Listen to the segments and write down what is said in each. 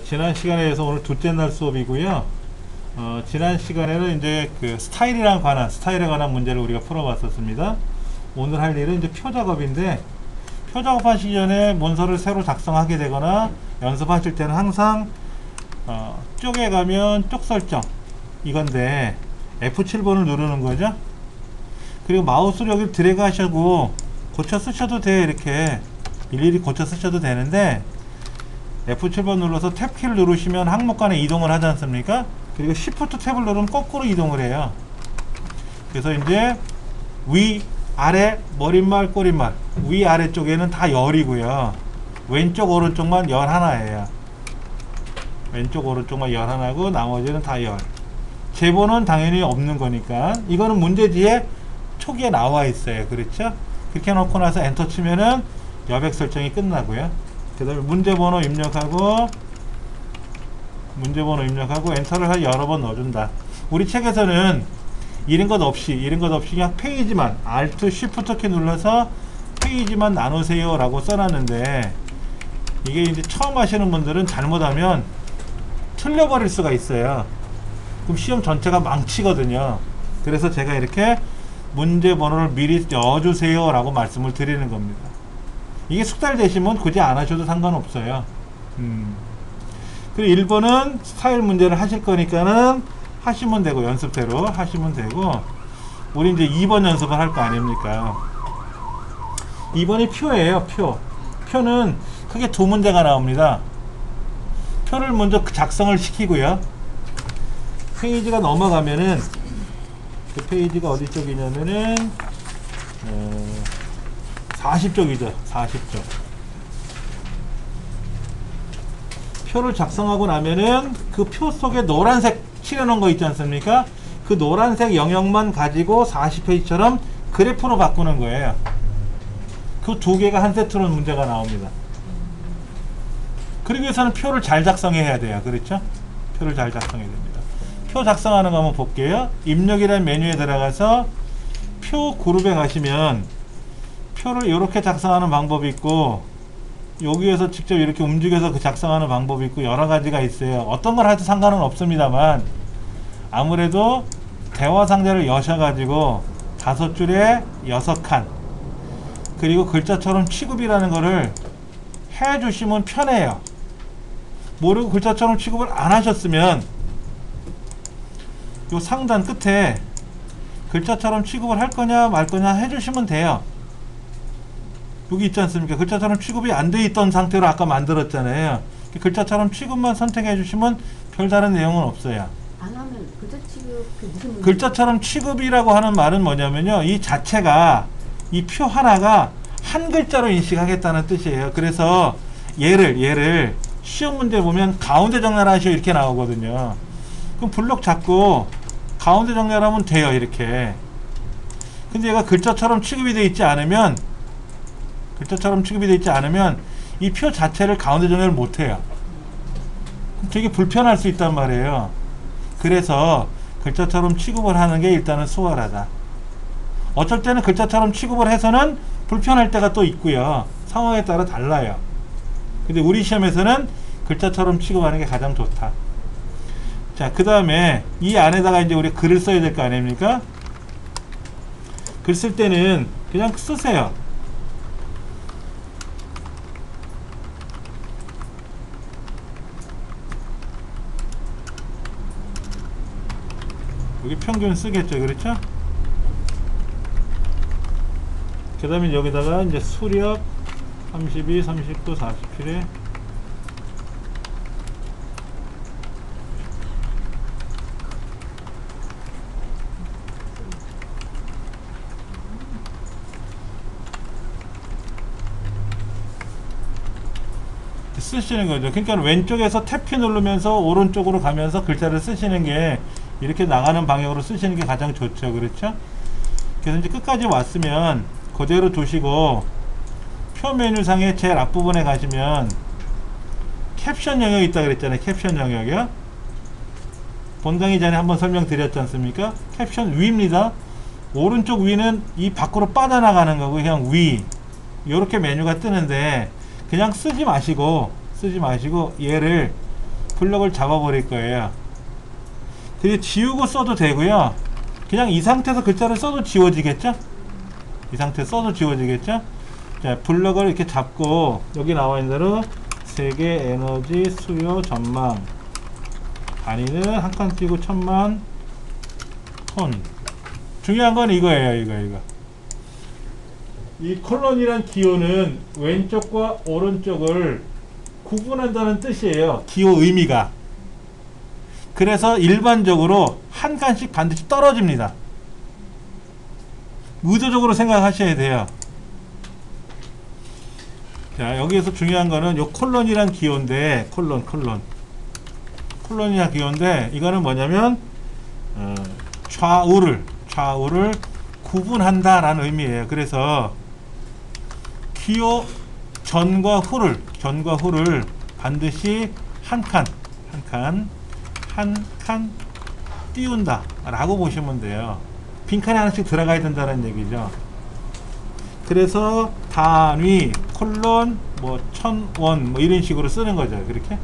지난 시간에 이어서 오늘 둘째 날 수업이고요. 지난 시간에는 이제 그 스타일에 관한 문제를 우리가 풀어봤었습니다. 오늘 할 일은 이제 표 작업인데, 표 작업하시기 전에 문서를 새로 작성하게 되거나 연습하실 때는 항상 쪽에 가면 쪽 설정 이건데 F7번을 누르는 거죠. 그리고 마우스를 여기 드래그 하시고 고쳐 쓰셔도 돼요. 이렇게 일일이 고쳐 쓰셔도 되는데, F7번 눌러서 탭키를 누르시면 항목 간에 이동을 하지 않습니까? 그리고 Shift 탭을 누르면 거꾸로 이동을 해요. 그래서 이제 위, 아래, 머릿말, 꼬릿말, 위, 아래 쪽에는 다 열이고요. 왼쪽, 오른쪽만 열 하나예요. 왼쪽, 오른쪽만 열 하나고 나머지는 다 열. 제보는 당연히 없는 거니까. 이거는 문제 뒤에 초기에 나와 있어요. 그렇죠? 그렇게 놓고 나서 엔터 치면은 여백 설정이 끝나고요. 그 다음에 문제번호 입력하고 엔터를 여러 번 넣어준다. 우리 책에서는 이런 것 없이 그냥 페이지만 Alt Shift 키 눌러서 페이지만 나누세요 라고 써놨는데, 이게 이제 처음 하시는 분들은 잘못하면 틀려버릴 수가 있어요. 그럼 시험 전체가 망치거든요. 그래서 제가 이렇게 문제번호를 미리 넣어주세요 라고 말씀을 드리는 겁니다. 이게 숙달되시면 굳이 안 하셔도 상관없어요. 그리고 1번은 스타일 문제를 하실 거니까는 하시면 되고, 연습대로 하시면 되고, 우리 이제 2번 연습을 할 거 아닙니까? 2번이 표예요. 표는 크게 두 문제가 나옵니다. 표를 먼저 작성을 시키고요. 페이지가 넘어가면은, 그 페이지가 어디 쪽이냐면은 40쪽이죠. 40쪽. 표를 작성하고 나면은 그 표 속에 노란색 칠해놓은 거 있지 않습니까? 그 노란색 영역만 가지고 40페이지처럼 그래프로 바꾸는 거예요. 그 두 개가 한 세트로 문제가 나옵니다. 그러기 위해서는 표를 잘 작성해야 돼요. 그렇죠? 표를 잘 작성해야 됩니다. 표 작성하는 거 한번 볼게요. 입력이라는 메뉴에 들어가서 표 그룹에 가시면 표를 이렇게 작성하는 방법이 있고, 여기에서 직접 이렇게 움직여서 그 작성하는 방법이 있고, 여러 가지가 있어요. 어떤 걸 해도 상관은 없습니다만, 아무래도 대화 상자를 여셔가지고 5줄에 6칸, 그리고 글자처럼 취급이라는 거를 해주시면 편해요. 모르고 글자처럼 취급을 안 하셨으면 요 상단 끝에 글자처럼 취급을 할 거냐 말 거냐 해주시면 돼요. 여기 있지 않습니까? 글자처럼 취급이 안 돼 있던 상태로 아까 만들었잖아요. 글자처럼 취급만 선택해 주시면 별다른 내용은 없어요. 안 하면 글자 취급 무슨 글자처럼 취급이라고 하는 말은 뭐냐면요, 이 자체가, 이 표 하나가 한 글자로 인식하겠다는 뜻이에요. 그래서 얘를 시험 문제 보면 가운데 정렬하시오 이렇게 나오거든요. 그럼 블록 잡고 가운데 정렬하면 돼요. 이렇게. 근데 얘가 글자처럼 취급이 되어 있지 않으면 이 표 자체를 가운데 정렬을 못해요. 되게 불편할 수 있단 말이에요. 그래서 글자처럼 취급을 하는 게 일단은 수월하다. 어쩔 때는 글자처럼 취급을 해서는 불편할 때가 또 있고요. 상황에 따라 달라요. 근데 우리 시험에서는 글자처럼 취급하는 게 가장 좋다. 자, 그 다음에 이 안에다가 이제 우리 글을 써야 될 거 아닙니까? 글 쓸 때는 그냥 쓰세요. 여기 평균 쓰겠죠. 그렇죠? 그 다음에 여기다가 이제 수력 32, 39, 47에 쓰시는 거죠. 그러니까 왼쪽에서 탭키 누르면서 오른쪽으로 가면서 글자를 쓰시는 게, 이렇게 나가는 방향으로 쓰시는 게 가장 좋죠. 그렇죠? 그래서 이제 끝까지 왔으면 그대로 두시고, 표 메뉴상의 제일 앞부분에 가시면 캡션 영역이 있다 그랬잖아요. 캡션 영역이요. 본강의 전에 한번 설명드렸지 않습니까? 캡션 위입니다. 오른쪽 위는 이 밖으로 빠져나가는 거고, 그냥 위, 이렇게 메뉴가 뜨는데 그냥 쓰지 마시고 쓰지 마시고 얘를 블럭을 잡아버릴 거예요. 그리고 지우고 써도 되고요. 그냥 이 상태에서 글자를 써도 지워지겠죠? 이 상태에서 써도 지워지겠죠? 자, 블럭을 이렇게 잡고 여기 나와 있는 대로 세계 에너지 수요 전망 단위는 한 칸 띄고 1000만 톤. 중요한 건 이거예요. 이거. 이 콜론이란 기호는 왼쪽과 오른쪽을 구분한다는 뜻이에요. 기호 의미가. 그래서 일반적으로 한 칸씩 반드시 떨어집니다. 의도적으로 생각하셔야 돼요. 자, 여기에서 중요한 거는 요 콜론이란 기호인데, 콜론이란 기호인데, 이거는 뭐냐면, 좌우를 구분한다라는 의미예요. 그래서, 기호 전과 후를 반드시 한 칸 띄운다 라고 보시면 돼요. 빈칸에 하나씩 들어가야 된다는 얘기죠. 그래서 단위, 콜론, 뭐 1000원 뭐 이런 식으로 쓰는 거죠. 그렇게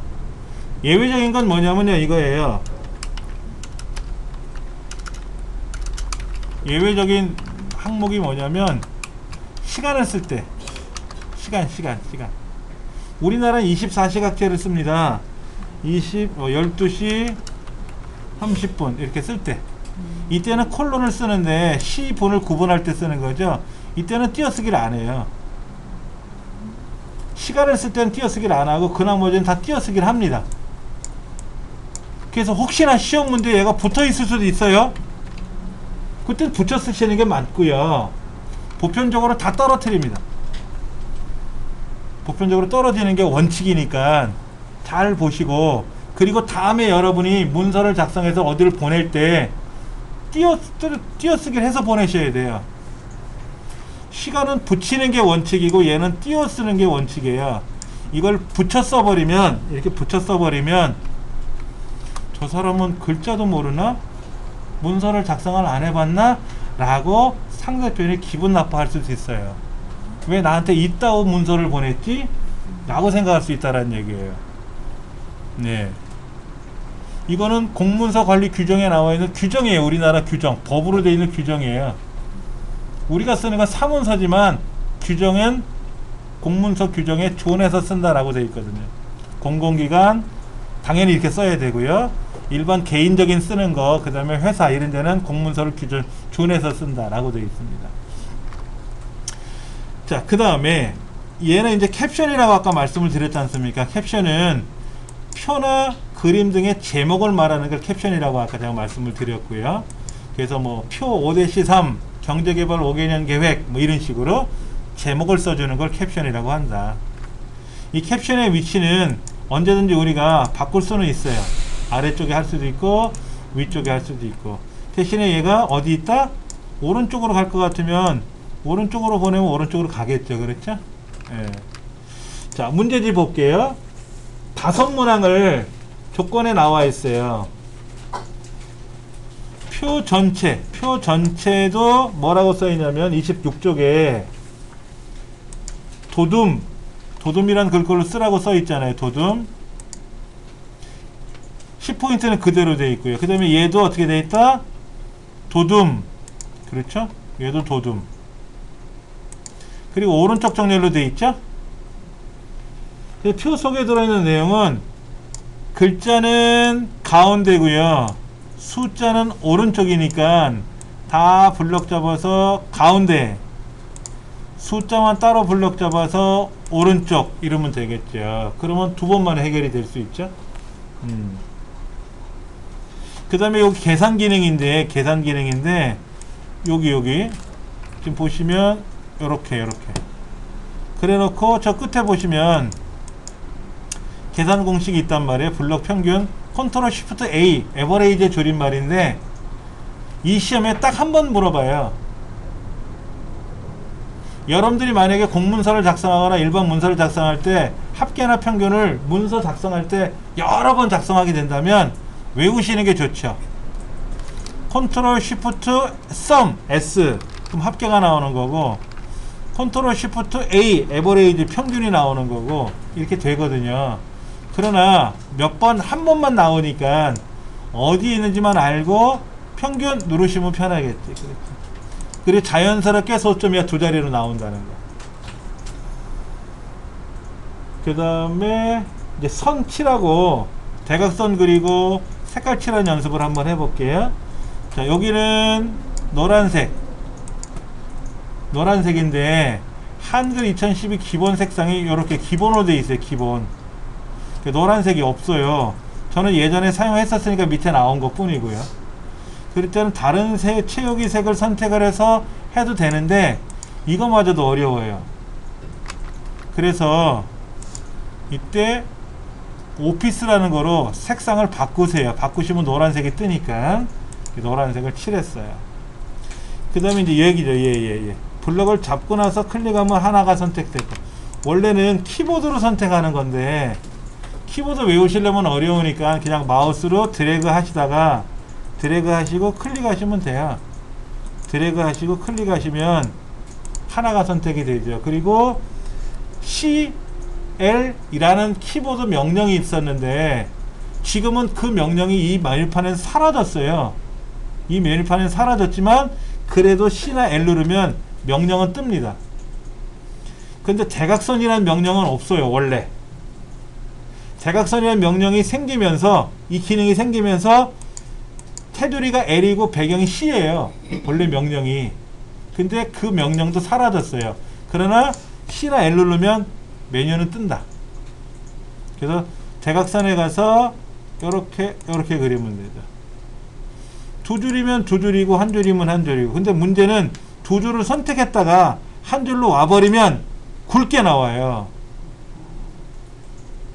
예외적인 건 뭐냐면요, 이거예요. 예외적인 항목이 뭐냐면 시간을 쓸 때 시간 우리나라는 24시각제를 씁니다. 12시 30분 이렇게 쓸 때 이때는 콜론을 쓰는데 시분을 구분할 때 쓰는 거죠. 이때는 띄어쓰기를 안 해요. 시간을 쓸 때는 띄어쓰기를 안 하고 그 나머지는 다 띄어쓰기를 합니다. 그래서 혹시나 시험 문제에 얘가 붙어 있을 수도 있어요. 그때는 붙여 쓰시는 게 맞고요. 보편적으로 다 떨어뜨립니다. 보편적으로 떨어지는 게 원칙이니까 잘 보시고, 그리고 다음에 여러분이 문서를 작성해서 어디를 보낼 때 띄어쓰기를 해서 보내셔야 돼요. 시간은 붙이는 게 원칙이고 얘는 띄어쓰는 게 원칙이에요. 이걸 붙여 써버리면, 이렇게 붙여 써버리면 저 사람은 글자도 모르나? 문서를 작성을 안 해봤나? 라고 상대편이 기분 나빠할 수도 있어요. 왜 나한테 이따오 문서를 보냈지? 라고 생각할 수 있다는 얘기예요. 네. 이거는 공문서 관리 규정에 나와 있는 규정이에요. 우리나라 규정. 법으로 되어 있는 규정이에요. 우리가 쓰는 건 사문서지만 규정은 공문서 규정에 준해서 쓴다라고 되어 있거든요. 공공기관 당연히 이렇게 써야 되고요. 일반 개인적인 쓰는 거, 그 다음에 회사 이런 데는 공문서를 준해서 쓴다라고 되어 있습니다. 자, 그 다음에 얘는 이제 캡션이라고 아까 말씀을 드렸지 않습니까? 캡션은 표나 그림 등의 제목을 말하는 걸 캡션이라고 아까 제가 말씀을 드렸고요. 그래서 뭐 표 5-3 경제개발 5개년 계획 뭐 이런 식으로 제목을 써주는 걸 캡션이라고 한다. 이 캡션의 위치는 언제든지 우리가 바꿀 수는 있어요. 아래쪽에 할 수도 있고 위쪽에 할 수도 있고. 대신에 얘가 어디 있다? 오른쪽으로 갈 것 같으면 오른쪽으로 보내면 오른쪽으로 가겠죠. 그렇죠? 예. 자, 문제집 볼게요. 5문항을 조건에 나와 있어요. 표 전체도 뭐라고 써 있냐면 26쪽에 도둠이란 글꼴로 쓰라고 써 있잖아요. 도둠 10포인트는 그대로 되어 있고요. 그 다음에 얘도 어떻게 되어 있다? 도둠. 그렇죠? 얘도 도둠. 그리고 오른쪽 정렬로 되어 있죠? 표 속에 들어있는 내용은 글자는 가운데고요. 숫자는 오른쪽이니까 다 블럭 잡아서 가운데, 숫자만 따로 블럭 잡아서 오른쪽 이러면 되겠죠. 그러면 2번만에 해결이 될 수 있죠. 그 다음에 여기 계산 기능인데 여기 지금 보시면 요렇게 그래 놓고 저 끝에 보시면 계산 공식이 있단 말이에요. 블럭 평균 컨트롤 쉬프트 A 에버레이지의 줄임말인데 이 시험에 딱 한 번 물어봐요. 여러분들이 만약에 공문서를 작성하거나 일반 문서를 작성할 때 합계나 평균을 문서 작성할 때 여러 번 작성하게 된다면 외우시는 게 좋죠. 컨트롤 쉬프트 썸 S 그럼 합계가 나오는 거고, 컨트롤 시프트 A 에버레이지 평균이 나오는 거고 이렇게 되거든요. 그러나 몇 번 한 번만 나오니까 어디 있는지만 알고 평균 누르시면 편하겠지. 그리고 자연스럽게 소점이 두 자리로 나온다는 거. 그 다음에 이제 선 칠하고 대각선 그리고 색깔 칠하는 연습을 한번 해볼게요. 자, 여기는 노란색인데 한글 2012 기본 색상이 이렇게 기본으로 되어 있어요. 기본. 노란색이 없어요. 저는 예전에 사용했었으니까 밑에 나온 것 뿐이고요. 그럴 때는 다른 채우기 색을 선택을 해서 해도 되는데 이거마저도 어려워요. 그래서 이때 오피스라는 거로 색상을 바꾸세요. 바꾸시면 노란색이 뜨니까 노란색을 칠했어요. 그 다음에 이제 얘기죠. 블럭을 잡고 나서 클릭하면 하나가 선택되고, 원래는 키보드로 선택하는 건데 키보드 외우시려면 어려우니까 그냥 마우스로 드래그 하시다가 드래그 하시고 클릭하시면 돼요. 드래그 하시고 클릭하시면 하나가 선택이 되죠. 그리고 CL이라는 키보드 명령이 있었는데 지금은 그 명령이 이 메뉴판에서 사라졌어요. 이 메뉴판에서 사라졌지만 그래도 C나 L 누르면 명령은 뜹니다. 근데 대각선이라는 명령은 없어요. 원래 대각선이라는 명령이 생기면서, 이 기능이 생기면서 테두리가 L이고 배경이 C예요. 원래 명령이. 근데 그 명령도 사라졌어요. 그러나 C나 L 누르면 메뉴는 뜬다. 그래서 대각선에 가서 이렇게 그리면 되죠. 두 줄이면 두 줄이고 한 줄이면 한 줄이고. 근데 문제는 두 줄을 선택했다가 한 줄로 와버리면 굵게 나와요.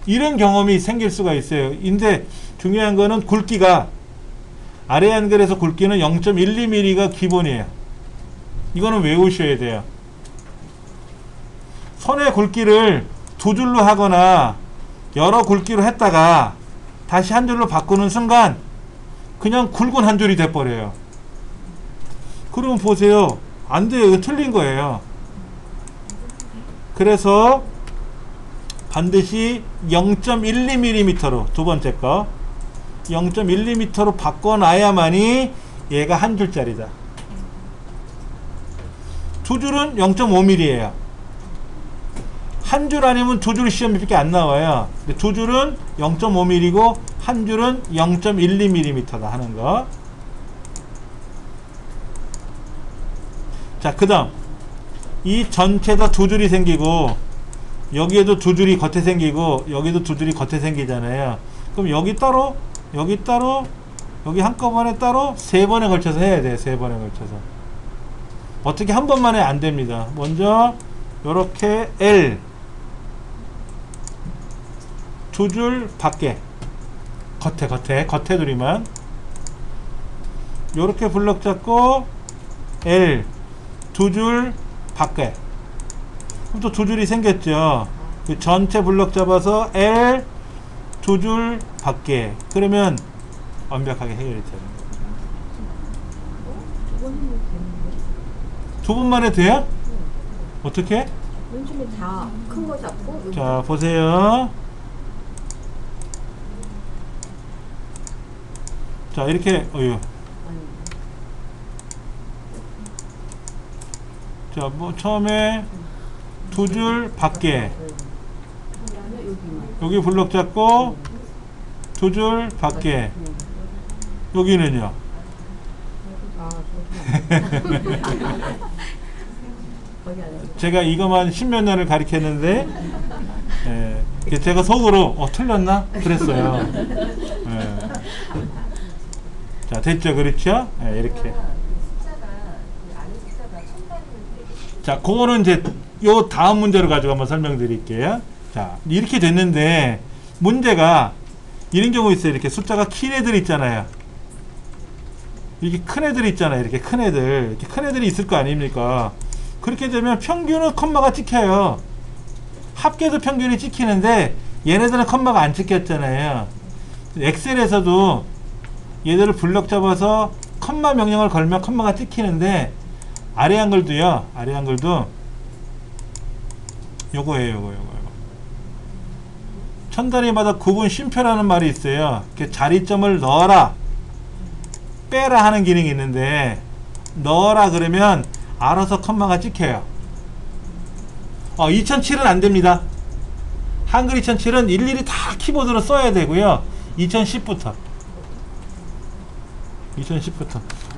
이런 경험이 생길 수가 있어요. 근데 중요한 거는 굵기가, 아래 한글에서 굵기는 0.12mm가 기본이에요. 이거는 외우셔야 돼요. 선의 굵기를 두 줄로 하거나 여러 굵기로 했다가 다시 한 줄로 바꾸는 순간 그냥 굵은 한 줄이 돼버려요. 그러면 보세요. 안 돼요. 이거 틀린 거예요. 그래서 반드시 0.12mm로, 두 번째 거 0.12mm로 바꿔놔야만이 얘가 한 줄짜리다. 두 줄은 0.5mm예요. 한 줄 아니면 두 줄 시험밖에 안 나와요. 근데 두 줄은 0.5mm고 한 줄은 0.12mm다 하는 거. 자, 그 다음 이 전체 다 두 줄이 생기고 여기에도 두 줄이 겉에 생기고 여기도 두 줄이 겉에 생기잖아요. 그럼 여기 따로, 여기 따로, 여기 한꺼번에 따로 세 번에 걸쳐서 해야 돼요. 세 번에 걸쳐서. 어떻게 한 번만에 안 됩니다. 먼저 요렇게 L 두 줄 밖에, 겉에 둘이만 요렇게 블럭 잡고 L 두 줄 밖에, 그럼 또 두 줄이 생겼죠. 그 전체 블럭 잡아서 L 두 줄 밖에. 그러면 완벽하게 해결이 되는 거예요. 두 번만 해도 돼요? 어떻게? 요즘에 다 큰 거 잡고. 자, 보세요. 자, 이렇게, 자, 뭐, 처음에 두 줄 밖에. 여기 블럭 잡고, 두 줄 밖에. 여기는요? 제가 이것만 10몇 년을 가르쳤는데, 제가 속으로, 틀렸나? 그랬어요. 자, 됐죠? 그렇죠? 이렇게. 자, 그거는 이제 요 다음 문제로 가지고 한번 설명드릴게요. 자, 이렇게 됐는데 문제가 이런 경우 있어요. 이렇게 숫자가 긴 애들 있잖아요. 이렇게 큰 애들 있잖아요. 이렇게 큰 애들. 이렇게 큰 애들이 있을 거 아닙니까? 그렇게 되면 평균은 컴마가 찍혀요. 합계도 평균이 찍히는데 얘네들은 컴마가 안 찍혔잖아요. 엑셀에서도 얘들을 블럭 잡아서 컴마 명령을 걸면 컴마가 찍히는데 아래 한글도요. 아래 한글도 요거예요. 요거. 천 단위마다 구분 쉼표라는 말이 있어요. 이렇게 자리점을 넣어라, 빼라 하는 기능이 있는데, 넣어라 그러면 알아서 컴마가 찍혀요. 2007은 안 됩니다. 한글 2007은 일일이 다 키보드로 써야 되고요. 2010부터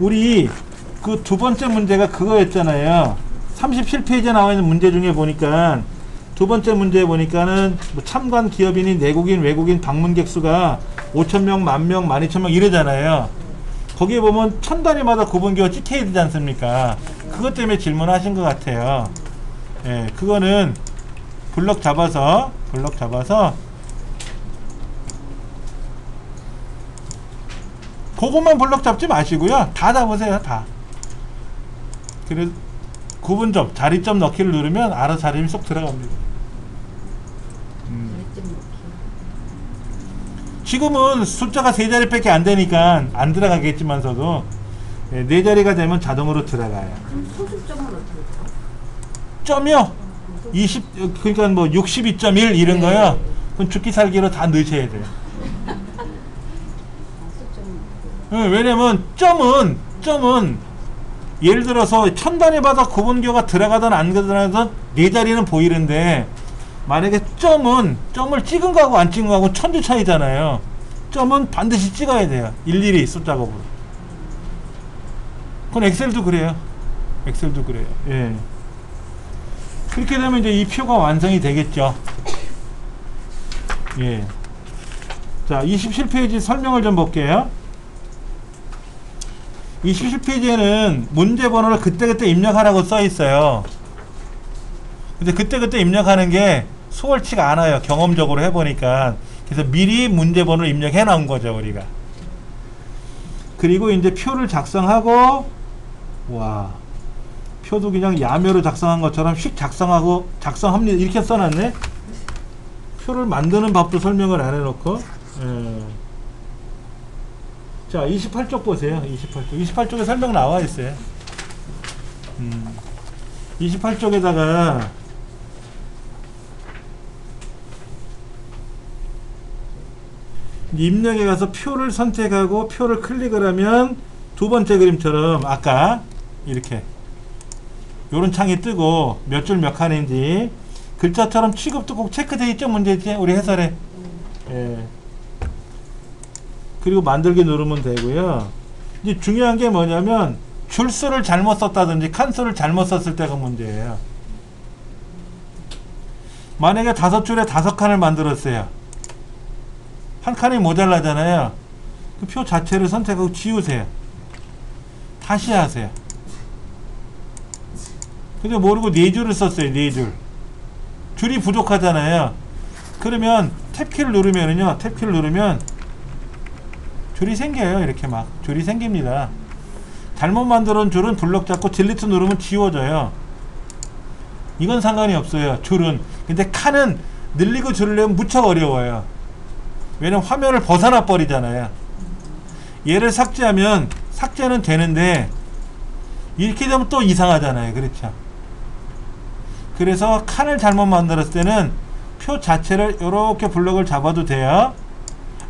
우리 그 두 번째 문제가 그거였잖아요. 37페이지에 나와 있는 문제 중에 보니까 두 번째 문제에 보니까는 뭐 참관 기업인이 내국인 외국인 방문객 수가 5,000명, 10,000명, 12,000명 이러잖아요. 거기에 보면 천 단위마다 구분기가 찍혀야 되지 않습니까? 그것 때문에 질문하신 것 같아요. 예, 그거는 블럭 잡아서 그것만 블럭 잡지 마시고요. 다 잡으세요. 다. 그래서 구분점, 자리점 넣기를 누르면 알아서 자리점이 쏙 들어갑니다. 지금은 숫자가 세 자리밖에 안 되니까 안 들어가겠지만서도 네 자리가 되면 자동으로 들어가요. 그럼 소수점은 어떻게 돼요? 점이요? 20, 그러니까 뭐 62.1 이런 거요? 그럼 죽기 살기로 다 넣으셔야 돼요. 왜냐면 점은 예를 들어서 천 단위마다 구분교가 들어가든 안 들어가든 네 자리는 보이는데, 만약에 점을 찍은 거하고 안 찍은 거하고 천지 차이잖아요. 점은 반드시 찍어야 돼요. 일일이 숫작업으로. 그건 엑셀도 그래요. 예. 그렇게 되면 이제 이 표가 완성이 되겠죠. 예. 자, 27페이지 설명을 좀 볼게요. 27페이지에는 문제 번호를 그때그때 입력하라고 써 있어요. 근데 그때그때 입력하는 게 수월치가 않아요. 경험적으로 해보니까. 그래서 미리 문제 번호를 입력해 놓은 거죠, 우리가. 그리고 이제 표를 작성하고, 와, 표도 그냥 야매로 작성한 것처럼 휙 작성합니다. 이렇게 써놨네. 표를 만드는 법도 설명을 안 해놓고. 자, 28쪽 보세요. 28쪽에 설명 나와 있어요. 28쪽에다가 입력에 가서 표를 선택하고 표를 클릭을 하면 두 번째 그림처럼 아까 이렇게 요런 창이 뜨고 몇 줄 몇 칸인지 글자처럼 취급도 꼭 체크되어 있죠. 문제지 우리 해설에. 예. 그리고 만들기 누르면 되고요. 이제 중요한 게 뭐냐면 줄수를 잘못 썼다든지 칸수를 잘못 썼을 때가 문제예요. 만약에 5줄에 5칸을 만들었어요. 한 칸이 모자라잖아요. 그 표 자체를 선택하고 지우세요. 다시 하세요. 근데 모르고 4줄을 썼어요. 4줄. 줄이 부족하잖아요. 그러면 탭키를 누르면 줄이 생겨요. 이렇게 막 줄이 생깁니다. 잘못 만들어놓은 줄은 블럭 잡고 딜리트 누르면 지워져요. 이건 상관이 없어요. 줄은. 근데 칸은 늘리고 줄이려면 무척 어려워요. 왜냐면 화면을 벗어나 버리잖아요. 얘를 삭제하면 삭제는 되는데 이렇게 되면 또 이상하잖아요. 그렇죠? 그래서 칸을 잘못 만들었을 때는 표 자체를 이렇게 블럭을 잡아도 돼요.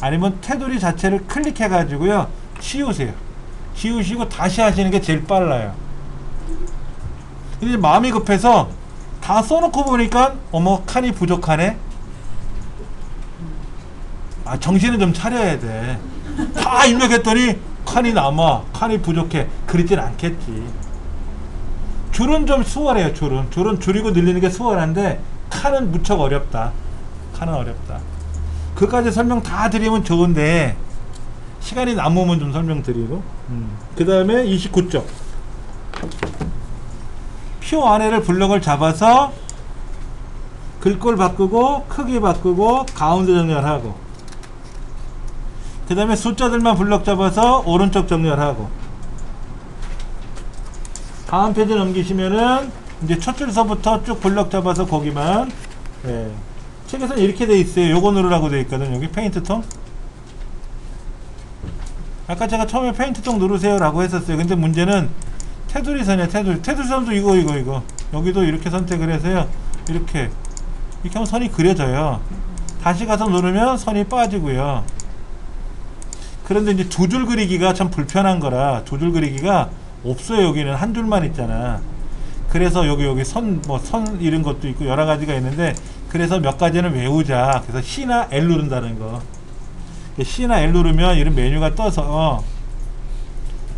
아니면 테두리 자체를 클릭해 가지고요 지우세요. 지우시고 다시 하시는 게 제일 빨라요. 근데 마음이 급해서 다 써놓고 보니까 어머 칸이 부족하네. 아, 정신을 좀 차려야 돼. 다 입력했더니 칸이 남아, 칸이 부족해. 그러진 않겠지. 줄은 좀 수월해요. 줄은 줄이고 늘리는 게 수월한데 칸은 무척 어렵다. 칸은 어렵다. 그까지 설명 다 드리면 좋은데 시간이 남으면 좀 설명드리고. 그 다음에 29쪽 표 안에를 블럭을 잡아서 글꼴 바꾸고 크기 바꾸고 가운데 정렬하고, 그 다음에 숫자들만 블럭 잡아서 오른쪽 정렬하고, 다음 페이지 넘기시면은 이제 첫 줄서부터 쭉 블럭 잡아서 거기만. 예. 책에서는 이렇게 돼 있어요. 요거 누르라고 돼 있거든. 여기 페인트통. 아까 제가 처음에 페인트통 누르세요 라고 했었어요. 근데 문제는 테두리선이야. 테두리선도 이거 여기도 이렇게 선택을 해서요 이렇게 이렇게 하면 선이 그려져요. 다시 가서 누르면 선이 빠지고요. 그런데 이제 두 줄 그리기가 참 불편한 거라 두 줄 그리기가 없어요. 여기는 한 줄만 있잖아. 그래서 여기 선 이런 것도 있고 여러 가지가 있는데, 그래서 몇 가지는 외우자. 그래서 C나 L 누른다는 거. C나 L 누르면 이런 메뉴가 떠서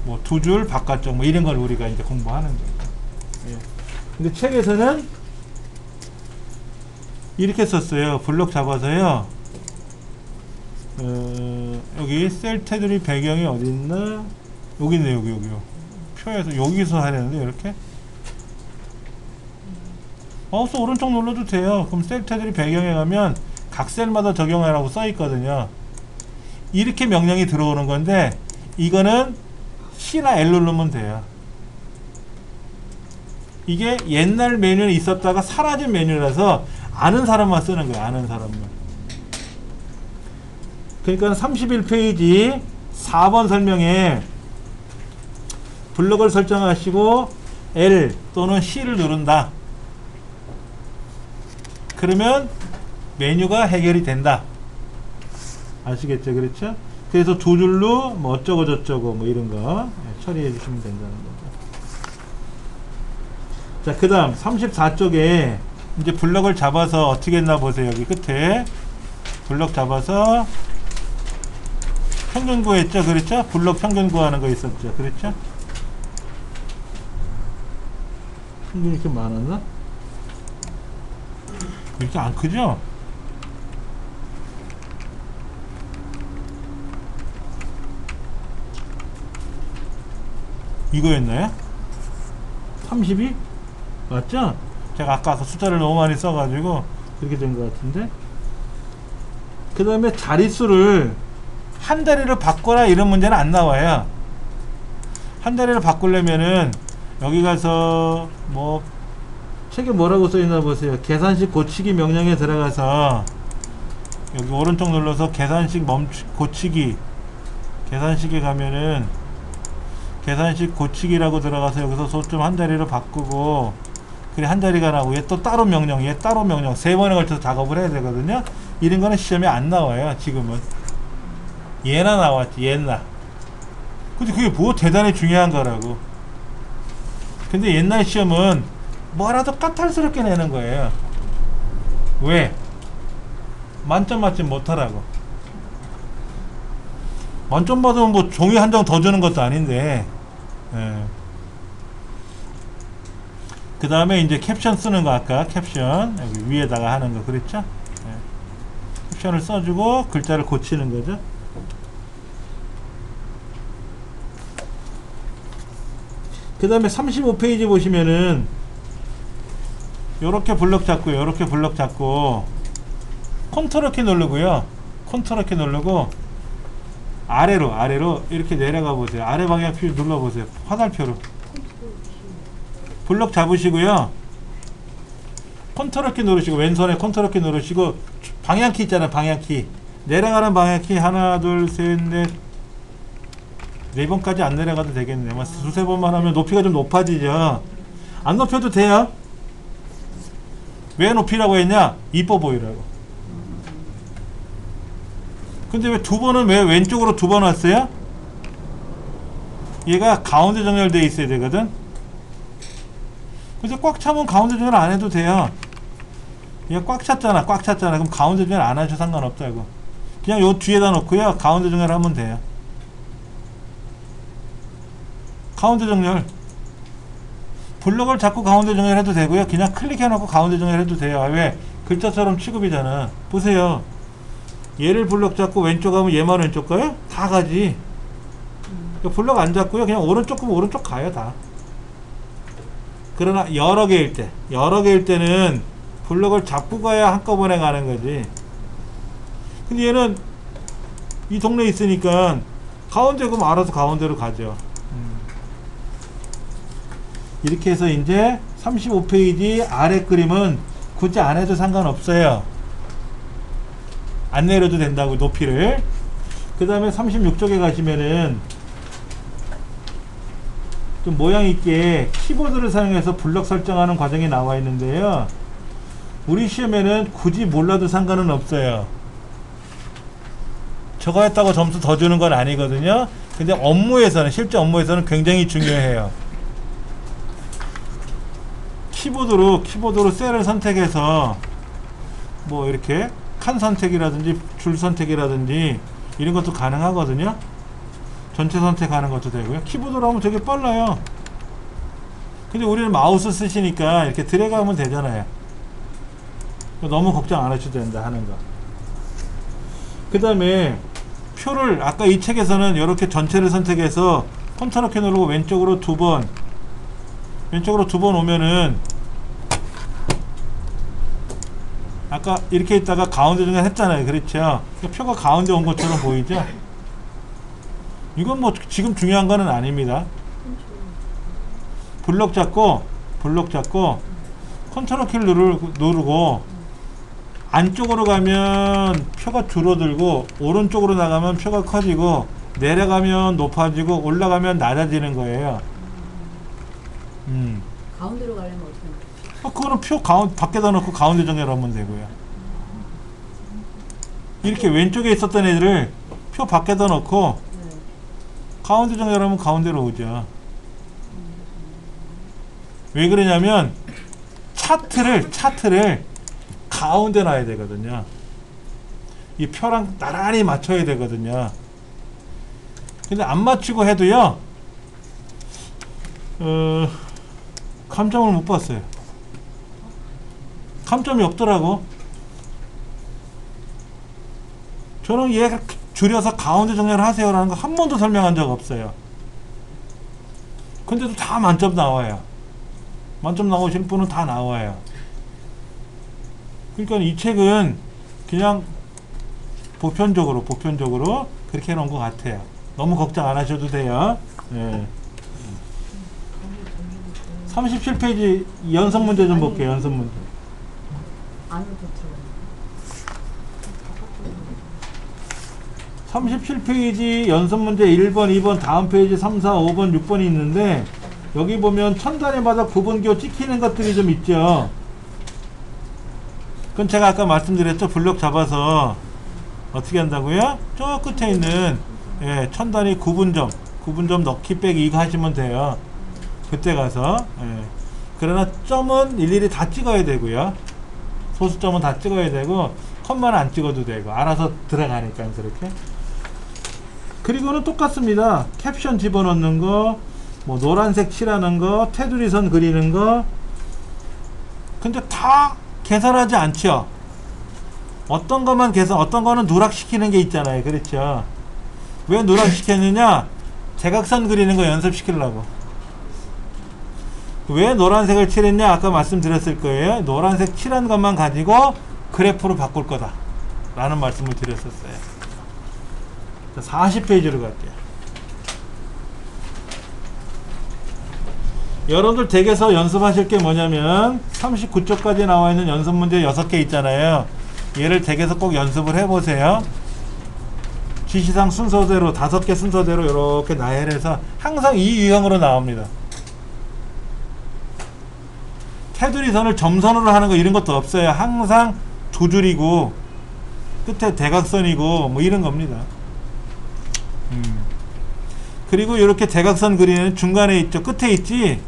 뭐 두 줄 바깥쪽 뭐 이런 걸 우리가 이제 공부하는 거예요. 예. 근데 책에서는 이렇게 썼어요. 블록 잡아서요. 여기 셀 테두리 배경이 어디 있나? 여기 있네. 여기 표에서 여기서 하려는데 이렇게 마우스 오른쪽 눌러도 돼요. 그럼 셀 테두리 배경에 가면 각 셀마다 적용하라고 써 있거든요. 이렇게 명령이 들어오는 건데 이거는 C나 L 누르면 돼요. 이게 옛날 메뉴는 있었다가 사라진 메뉴라서 아는 사람만 쓰는 거예요. 아는 사람만. 그러니까 31페이지 4번 설명에 블록을 설정하시고 L 또는 C를 누른다. 그러면 메뉴가 해결이 된다. 아시겠죠? 그렇죠? 그래서 두 줄로 뭐 어쩌고 저쩌고 뭐 이런 거 처리해 주시면 된다는 거죠. 자, 그 다음 34쪽에 이제 블럭을 잡아서 어떻게 했나 보세요. 여기 끝에 블럭 잡아서 평균 구했죠. 그렇죠? 블럭 평균 구하는 거 있었죠. 그렇죠? 평균이 이렇게 많았나? 이렇게 안 크죠? 이거였나요? 32? 맞죠? 제가 아까 그 숫자를 너무 많이 써가지고 그렇게 된 것 같은데. 그 다음에 자릿수를 한 자리로 바꿔라 이런 문제는 안 나와요. 한 자리로 바꾸려면은 여기 가서 뭐 책에 뭐라고 써있나 보세요. 계산식 고치기 명령에 들어가서 여기 오른쪽 눌러서 계산식 고치기, 계산식에 가면은 계산식 고치기라고 들어가서 여기서 소점 한 자리로 바꾸고, 그래 한 자리가 나오고 얘 또 따로 명령, 얘 따로 명령 세 번에 걸쳐서 작업을 해야 되거든요. 이런 거는 시험에 안 나와요. 지금은 얘나 나왔지, 얘나. 근데 그게 뭐 대단히 중요한 거라고. 근데 옛날 시험은 뭐라도 까탈스럽게 내는 거예요. 왜? 만점 맞지 못하라고. 만점 받으면 뭐 종이 한 장 더 주는 것도 아닌데. 예. 그 다음에 이제 캡션 쓰는 거, 아까 캡션 여기 위에다가 하는 거 그랬죠? 예. 캡션을 써주고 글자를 고치는 거죠. 그 다음에 35페이지 보시면은 요렇게 블럭 잡고 요렇게 블럭 잡고 컨트롤 키 누르고요. 컨트롤 키 누르고 아래로 이렇게 내려가 보세요. 아래 방향표 눌러 보세요. 화살표로 블럭 잡으시고요. 컨트롤 키 누르시고 왼손에 컨트롤 키 누르시고 방향키 있잖아요. 방향키 내려가는 방향키 하나 둘 셋 넷 네 번까지 안 내려가도 되겠네요. 두세 번만 하면 높이가 좀 높아지죠. 안 높여도 돼요. 왜 높이라고 했냐? 이뻐 보이라고. 근데 왜 두 번은 왜 왼쪽으로 두 번 왔어요? 얘가 가운데 정렬되어 있어야 되거든. 그래서 꽉 차면 가운데 정렬 안 해도 돼요. 얘가 꽉 찼잖아. 꽉 찼잖아. 그럼 가운데 정렬 안 하셔도 상관없다고. 그냥 요 뒤에다 놓고요. 가운데 정렬 하면 돼요. 가운데 정렬. 블록을 잡고 가운데 정렬 해도 되고요. 그냥 클릭해 놓고 가운데 정렬 해도 돼요. 왜? 글자처럼 취급이잖아. 보세요. 얘를 블록 잡고 왼쪽 가면 얘만 왼쪽 가요? 다 가지. 블록 안 잡고요. 그냥 오른쪽 가면 오른쪽 가요. 다. 그러나 여러 개일 때는 블록을 잡고 가야 한꺼번에 가는 거지. 근데 얘는 이 동네에 있으니까 가운데 그럼 알아서 가운데로 가죠. 이렇게 해서 이제 35페이지 아래 그림은 굳이 안 해도 상관없어요. 안 내려도 된다고, 높이를. 그 다음에 36쪽에 가시면은 좀 모양 있게 키보드를 사용해서 블럭 설정하는 과정이 나와 있는데요. 우리 시험에는 굳이 몰라도 상관은 없어요. 저거 했다고 점수 더 주는 건 아니거든요. 근데 업무에서는, 실제 업무에서는 굉장히 중요해요. 키보드로 셀을 선택해서 뭐 이렇게 칸 선택이라든지 줄 선택이라든지 이런 것도 가능하거든요. 전체 선택하는 것도 되고요. 키보드로 하면 되게 빨라요. 근데 우리는 마우스 쓰시니까 이렇게 드래그 하면 되잖아요. 너무 걱정 안 하셔도 된다 하는 거. 그 다음에 표를 아까 이 책에서는 이렇게 전체를 선택해서 컨트롤 키 누르고 왼쪽으로 두 번 오면은 아까 이렇게 있다가 가운데 중간 했잖아요. 그렇죠? 표가 가운데 온 것처럼 보이죠? 이건 뭐 지금 중요한 거는 아닙니다. 블럭 잡고 컨트롤 키를 누르고 안쪽으로 가면 표가 줄어들고 오른쪽으로 나가면 표가 커지고 내려가면 높아지고 올라가면 낮아지는 거예요. 가운데로 가려면 어떻게 해요? 그거는 표 밖에다 놓고 가운데 정렬하면 되고요. 이렇게 왼쪽에 있었던 애들을 표 밖에다 놓고 네. 가운데 정렬하면 가운데로 오죠. 왜 그러냐면 차트를 가운데 놔야 되거든요. 이 표랑 나란히 맞춰야 되거든요. 근데 안 맞추고 해도요, 감점을 못 봤어요. 감점이 없더라고. 저는 얘 줄여서 가운데 정렬을 하세요 라는 거 한 번도 설명한 적 없어요. 근데도 다 만점 나와요. 만점 나오실 분은 다 나와요. 그러니까 이 책은 그냥 보편적으로 그렇게 해놓은 것 같아요. 너무 걱정 안 하셔도 돼요. 네. 37페이지 연습 문제 좀 볼게요. 연습 문제. 안으로 더 들어가요. 37페이지 연습 문제 1번, 2번, 다음 페이지 3, 4, 5번, 6번이 있는데 여기 보면 천단위마다 구분기호 찍히는 것들이 좀 있죠. 그건 제가 아까 말씀드렸죠. 블록 잡아서 어떻게 한다고요? 저 끝에 있는 천단위 구분점 넣기 빼기 이거 하시면 돼요. 그때 가서. 그러나 점은 일일이 다 찍어야 되고요. 소수점은 다 찍어야 되고 컴마는 안 찍어도 되고 알아서 들어가니까 그렇게. 그리고는 똑같습니다. 캡션 집어넣는 거, 뭐 노란색 칠하는 거, 테두리 선 그리는 거. 근데 다 계산하지 않죠. 어떤 것만 계산, 어떤 거는 누락시키는 게 있잖아요. 그렇죠. 왜 누락시켰느냐? 대각선 그리는 거 연습시키려고. 왜 노란색을 칠했냐? 아까 말씀드렸을 거예요. 노란색 칠한 것만 가지고 그래프로 바꿀 거다 라는 말씀을 드렸었어요. 40페이지로 갈게요. 여러분들 댁에서 연습하실 게 뭐냐면 39쪽까지 나와 있는 연습 문제 6개 있잖아요. 얘를 댁에서 꼭 연습을 해보세요. 지시상 순서대로 5개 순서대로 이렇게 나열해서 항상 이 유형으로 나옵니다. 테두리 선을 점선으로 하는 거 이런 것도 없어요. 항상 두 줄이고 끝에 대각선이고 뭐 이런 겁니다. 그리고 이렇게 대각선 그리는 중간에 있죠. 끝에 있지.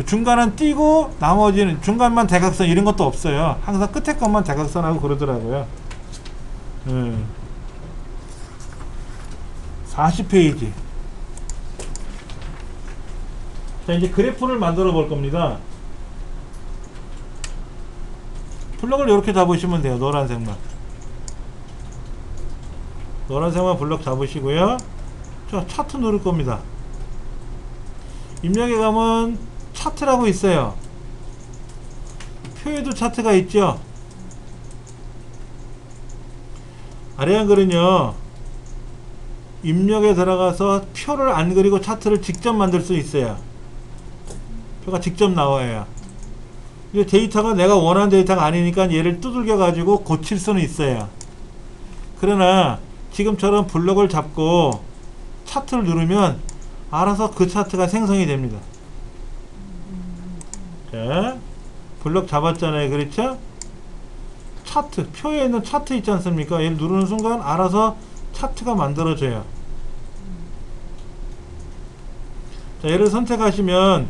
중간은 띄고 나머지는 중간만 대각선 이런 것도 없어요. 항상 끝에 것만 대각선하고 그러더라고요. 40페이지. 자, 이제 그래프를 만들어 볼 겁니다. 블럭을 이렇게 잡으시면 돼요. 노란색만 블럭 잡으시고요. 자, 차트 누를 겁니다. 입력에 가면 차트라고 있어요. 표에도 차트가 있죠. 아래 한글은요, 입력에 들어가서 표를 안 그리고 차트를 직접 만들 수 있어요. 표가 직접 나와요. 이게 데이터가 내가 원하는 데이터가 아니니까 얘를 두들겨 가지고 고칠 수는 있어요. 그러나 지금처럼 블럭을 잡고 차트를 누르면 알아서 그 차트가 생성이 됩니다. 자, 블럭 잡았잖아요. 그렇죠? 차트, 표에 있는 차트 있지 않습니까? 얘를 누르는 순간 알아서 차트가 만들어져요. 자, 얘를 선택하시면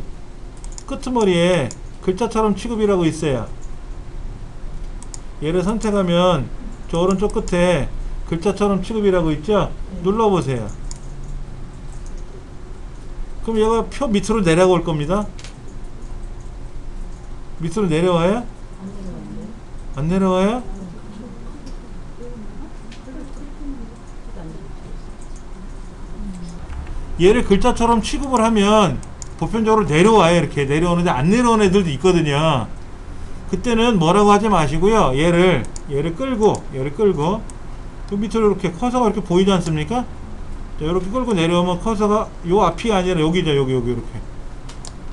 끄트머리에 글자처럼 취급이라고 있어요. 얘를 선택하면 저 오른쪽 끝에 글자처럼 취급이라고 있죠? 눌러보세요. 그럼 얘가 표 밑으로 내려올 겁니다. 밑으로 내려와요? 안 내려와요? 얘를 글자처럼 취급을 하면 보편적으로 내려와요. 이렇게 내려오는데 안 내려오는 애들도 있거든요. 그때는 뭐라고 하지 마시고요. 얘를 끌고 그 밑으로 이렇게 커서가 이렇게 보이지 않습니까? 자, 이렇게 끌고 내려오면 커서가 요 앞이 아니라 여기죠. 여기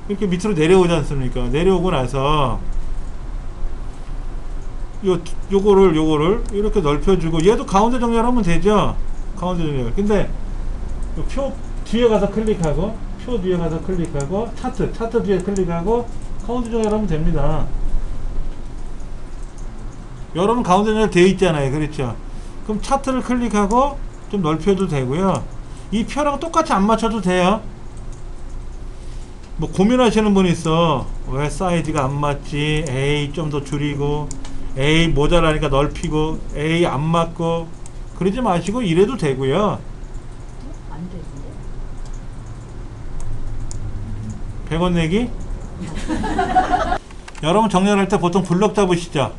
이렇게 밑으로 내려오지 않습니까? 내려오고 나서 요거를 이렇게 넓혀주고, 얘도 가운데 정렬하면 되죠. 가운데 정렬. 근데 요 표 뒤에 가서 클릭하고, 차트 뒤에 클릭하고 가운데 정렬하면 됩니다. 여러분 가운데 정렬 되어 있잖아요. 그렇죠? 그럼 차트를 클릭하고 좀 넓혀도 되고요. 이 표랑 똑같이 안 맞춰도 돼요. 뭐 고민하시는 분이 있어. 왜 사이즈가 안 맞지? A 좀 더 줄이고, A 모자라니까 넓히고, A 안 맞고, 그러지 마시고 이래도 되고요. 안 되는데? 100원 내기? 여러분 정렬할 때 보통 블럭 잡으시죠?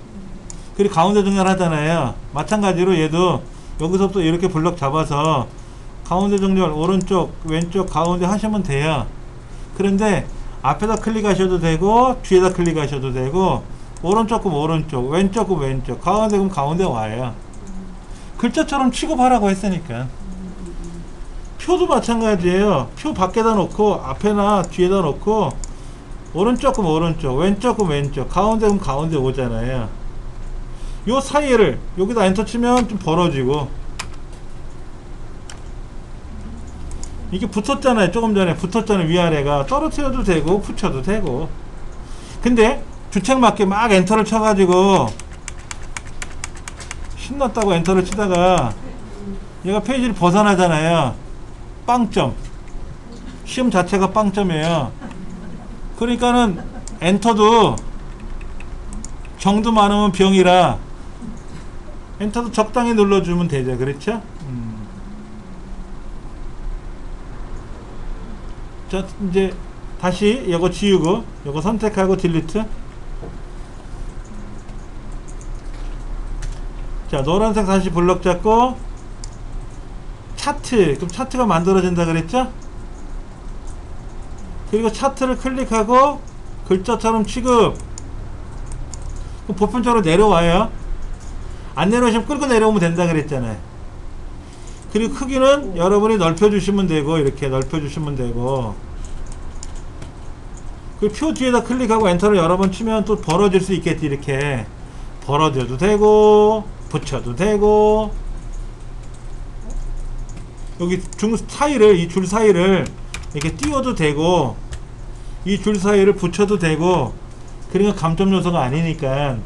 그리고 가운데 정렬하잖아요. 마찬가지로 얘도 여기서부터 이렇게 블럭 잡아서 가운데 정렬, 오른쪽, 왼쪽, 가운데 하시면 돼요. 그런데 앞에다 클릭하셔도 되고, 뒤에다 클릭하셔도 되고, 오른쪽 그럼 오른쪽, 왼쪽 그럼 왼쪽, 가운데 그럼 가운데 와요. 글자처럼 취급하라고 했으니까. 표도 마찬가지예요. 표 밖에다 놓고, 앞에나 뒤에다 놓고, 오른쪽 그럼 오른쪽, 왼쪽 그럼 왼쪽, 가운데 그럼 가운데 오잖아요. 요 사이를 여기다 엔터 치면 좀 벌어지고, 이게 붙었잖아요. 조금 전에 붙었잖아요. 위아래가 떨어뜨려도 되고 붙여도 되고. 근데 주책 맞게 막 엔터를 쳐가지고 신났다고 엔터를 치다가 얘가 페이지를 벗어나잖아요. 빵점. 시험 자체가 빵점이에요. 그러니까는 엔터도 정도 많으면 병이라 엔터도 적당히 눌러주면 되죠. 그렇죠? 자, 이제 다시 이거 지우고 이거 선택하고 딜리트. 자, 노란색 다시 블럭 잡고 차트. 그럼 차트가 만들어진다 그랬죠? 그리고 차트를 클릭하고 글자처럼 취급. 그럼 보편적으로 내려와요. 안 내려오시면 끌고 내려오면 된다 그랬잖아요. 그리고 크기는 여러분이 넓혀주시면 되고, 이렇게 넓혀주시면 되고, 그 표 뒤에다 클릭하고 엔터를 여러 번 치면 또 벌어질 수 있겠지. 이렇게 벌어져도 되고 붙여도 되고, 여기 중 사이를, 이 줄 사이를 이렇게 띄워도 되고, 이 줄 사이를 붙여도 되고. 그러니까 감점 요소가 아니니까.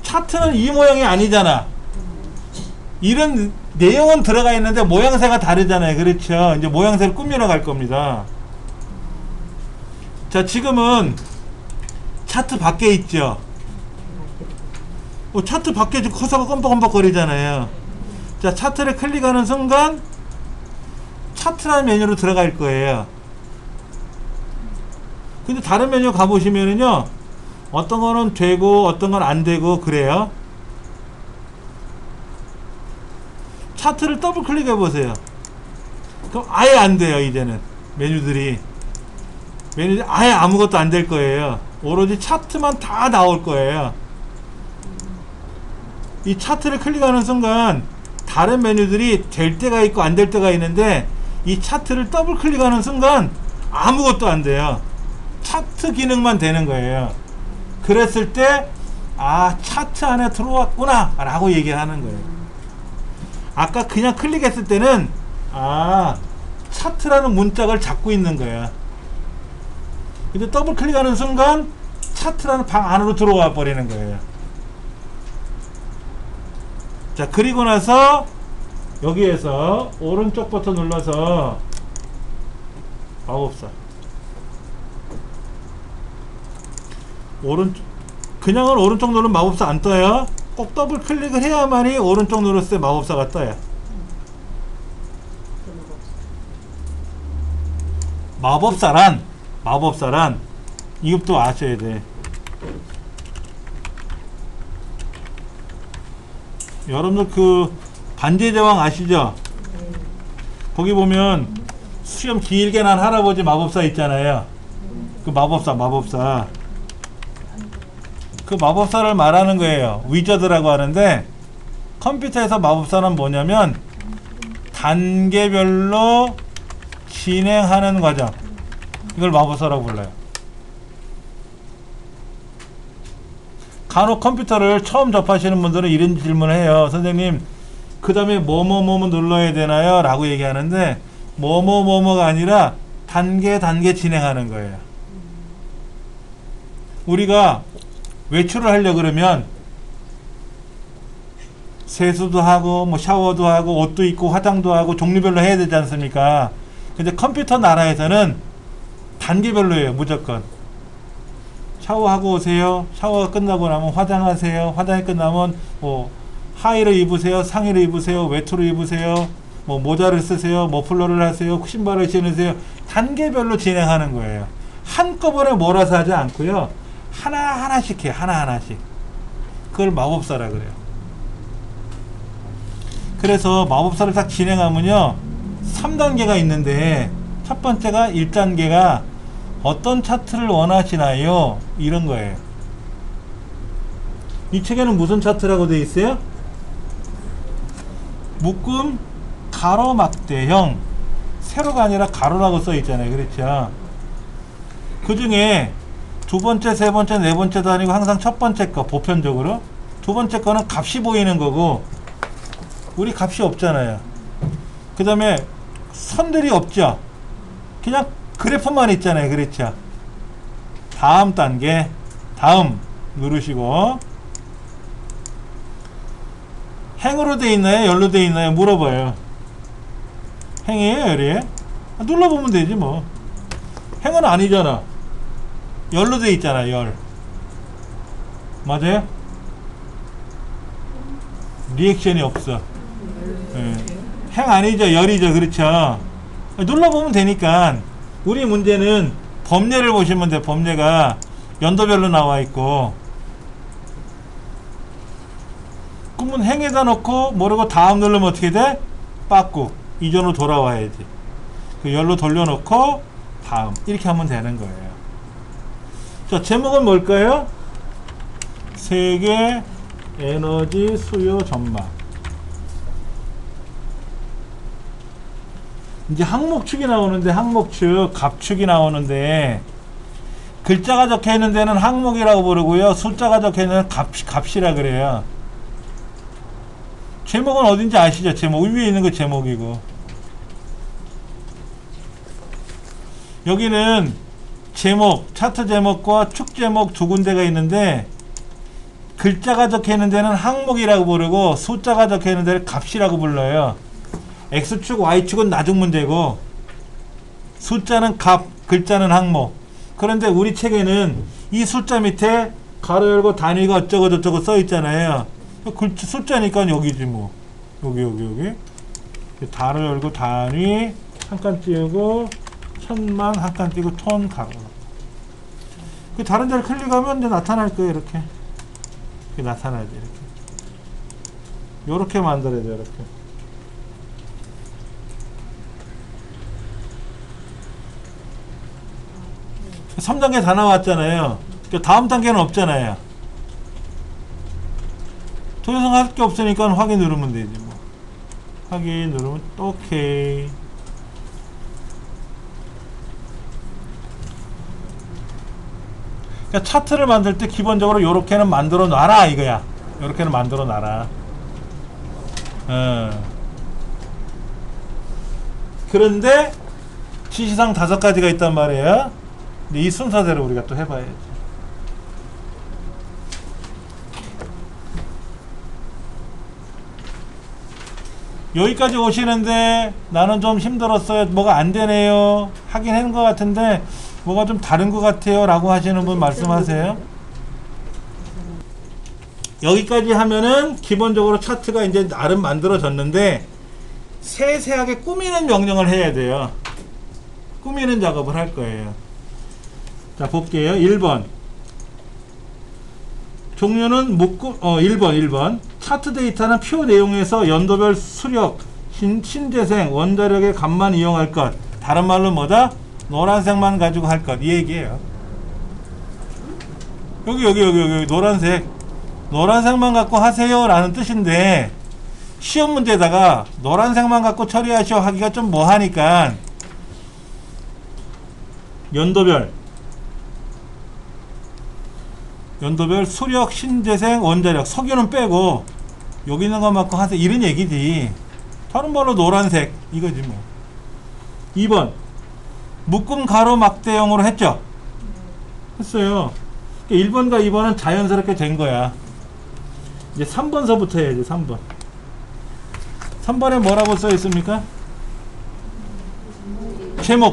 차트는 이 모양이 아니잖아. 이런 내용은 들어가 있는데 모양새가 다르잖아요. 그렇죠? 이제 모양새를 꾸미러 갈 겁니다. 자, 지금은 차트 밖에 있죠. 차트 밖에 지금 커서가 껌뻑껌뻑 거리잖아요. 자, 차트를 클릭하는 순간 차트라는 메뉴로 들어갈 거예요. 근데 다른 메뉴 가보시면은요, 어떤 거는 되고 어떤 건 안 되고 그래요. 차트를 더블 클릭해 보세요. 그럼 아예 안 돼요. 이제는 메뉴들이 아예 아무것도 안 될 거예요. 오로지 차트만 다 나올 거예요. 이 차트를 클릭하는 순간 다른 메뉴들이 될 때가 있고 안 될 때가 있는데, 이 차트를 더블 클릭하는 순간 아무것도 안 돼요. 차트 기능만 되는 거예요. 그랬을 때, 아, 차트 안에 들어왔구나 라고 얘기하는 거예요. 아까 그냥 클릭했을 때는, 아, 차트라는 문짝을 잡고 있는 거야. 근데 더블 클릭하는 순간 차트라는 방 안으로 들어와 버리는 거예요. 자, 그리고 나서 여기에서 오른쪽 버튼 눌러서 마법사 그냥은 오른쪽 누르면 마법사 안 떠요. 꼭 더블 클릭을 해야만이 오른쪽 눌렀을 때 마법사가 떠요. 마법사란 이것도 아셔야 돼. 여러분들 그 반지의 제왕 아시죠? 거기 보면 수염 길게 난 할아버지 마법사 있잖아요. 그 마법사 그 마법사를 말하는 거예요. 위저드라고 하는데, 컴퓨터에서 마법사는 뭐냐면 단계별로 진행하는 과정, 이걸 마법사라고 불러요. 간혹 컴퓨터를 처음 접하시는 분들은 이런 질문을 해요. 선생님, 그 다음에 뭐뭐 눌러야 되나요? 라고 얘기하는데, 뭐뭐가 아니라 단계 진행하는 거예요. 우리가 외출을 하려고 그러면 세수도 하고 뭐 샤워도 하고 옷도 입고 화장도 하고 종류별로 해야 되지 않습니까? 근데 컴퓨터 나라에서는 단계별로 해요. 무조건 샤워하고 오세요. 샤워가 끝나고 나면 화장하세요. 화장이 끝나면 뭐 하의를 입으세요. 상의를 입으세요. 외투를 입으세요. 뭐 모자를 쓰세요. 머플러를 하세요. 신발을 신으세요. 단계별로 진행하는 거예요. 한꺼번에 몰아서 하지 않고요. 하나하나씩 해. 하나하나씩. 그걸 마법사라 그래요. 그래서 마법사를 딱 진행하면요, 3단계가 있는데, 첫 번째가 1단계가 어떤 차트를 원하시나요? 이런 거예요. 이 책에는 무슨 차트라고 되어 있어요? 묶음 가로막대형, 세로가 아니라 가로라고 써 있잖아요. 그렇죠? 그 중에 두 번째, 세 번째, 네 번째도 아니고 항상 첫 번째 거, 보편적으로. 두 번째 거는 값이 보이는 거고, 우리 값이 없잖아요. 그 다음에 선들이 없죠. 그냥 그래프만 있잖아요. 그렇죠? 다음 단계, 다음 누르시고, 행으로 돼 있나요? 열로 돼 있나요? 물어봐요. 행이에요? 열이에요? 눌러보면 되지 뭐. 행은 아니잖아. 열로 돼 있잖아. 열. 맞아요? 리액션이 없어. 네. 행 아니죠. 열이죠. 그렇죠? 눌러보면 되니까. 우리 문제는 범례를 보시면 돼. 범례가 연도별로 나와 있고, 그러면 행에다 놓고 모르고 다음 누르면 어떻게 돼? 빠꾸 이전으로 돌아와야지. 그 열로 돌려놓고 다음 이렇게 하면 되는 거예요. 자, 제목은 뭘까요? 세계 에너지 수요 전망. 이제 항목축이 나오는데, 항목축 값축이 나오는데, 글자가 적혀 있는 데는 항목이라고 부르고요, 숫자가 적혀 있는 데는 값이라 그래요. 제목은 어딘지 아시죠? 제목 위에 있는 거 제목이고, 여기는 제목, 차트 제목과 축 제목 두 군데가 있는데, 글자가 적혀 있는 데는 항목이라고 부르고 숫자가 적혀 있는 데를 값이라고 불러요. X축, Y축은 나중 문제고, 숫자는 값, 글자는 항목. 그런데 우리 책에는 이 숫자 밑에 가로 열고 단위가 어쩌고 저쩌고 써 있잖아요. 숫자니까 여기지 뭐. 여기. 가로 열고 단위 한 칸 띄우고, 천만 한 칸 띄우고, 톤 가로. 그 다른 데를 클릭하면 이제 나타날 거예요. 이렇게 나타나야지. 이렇게 만들어야 돼요. 이렇게. 3단계 다 나왔잖아요. 다음 단계는 없잖아요. 더 이상 할 게 없으니까 확인 누르면 되지 뭐. 확인 누르면 오케이. 그러니까 차트를 만들 때 기본적으로 요렇게는 만들어 놔라 이거야. 요렇게는 만들어 놔라. 그런데 지시사항 5가지가 있단 말이에요. 근데 이 순서대로 우리가 또 해봐야지. 여기까지 오시는데 나는 좀 힘들었어요. 뭐가 안 되네요. 하긴 한 것 같은데 뭐가 좀 다른 것 같아요. 라고 하시는 분 말씀하세요. 여기까지 하면은 기본적으로 차트가 이제 나름 만들어졌는데 세세하게 꾸미는 명령을 해야 돼요. 꾸미는 작업을 할 거예요. 자, 볼게요. 1번. 종류는 묶음, 1번. 차트 데이터는 표 내용에서 연도별 수력, 신재생, 원자력의 값만 이용할 것. 다른 말로 뭐다? 노란색만 가지고 할 것. 이 얘기예요. 여기, 노란색. 노란색만 갖고 하세요. 라는 뜻인데, 시험 문제에다가 노란색만 갖고 처리하시오 하기가 좀 뭐하니까, 연도별 수력, 신재생, 원자력, 석유는 빼고 여기 있는 거 갖고 하세요 이런 얘기지. 다른 말로 노란색 이거지 뭐. 2번 묶음 가로 막대형으로 했죠. 했어요. 1번과 2번은 자연스럽게 된 거야. 이제 3번서부터 해야지. 3번에 뭐라고 써 있습니까?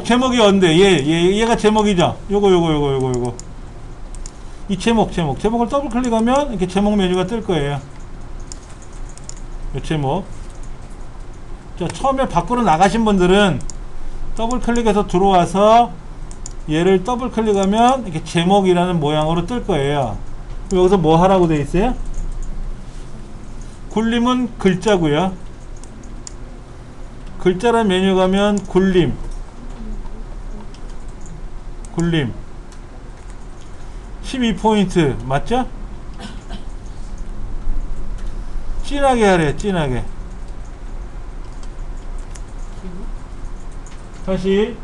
제목이 언제? 얘가 제목이죠. 요거. 이 제목을 더블 클릭하면 이렇게 제목 메뉴가 뜰 거예요. 이 제목. 자, 처음에 밖으로 나가신 분들은 더블 클릭해서 들어와서 얘를 더블 클릭하면 이렇게 제목이라는 모양으로 뜰 거예요. 여기서 뭐 하라고 돼 있어요? 굴림은 글자고요. 글자란 메뉴 가면 굴림. 굴림 12포인트 맞죠? 진하게 하래. 진하게. 다시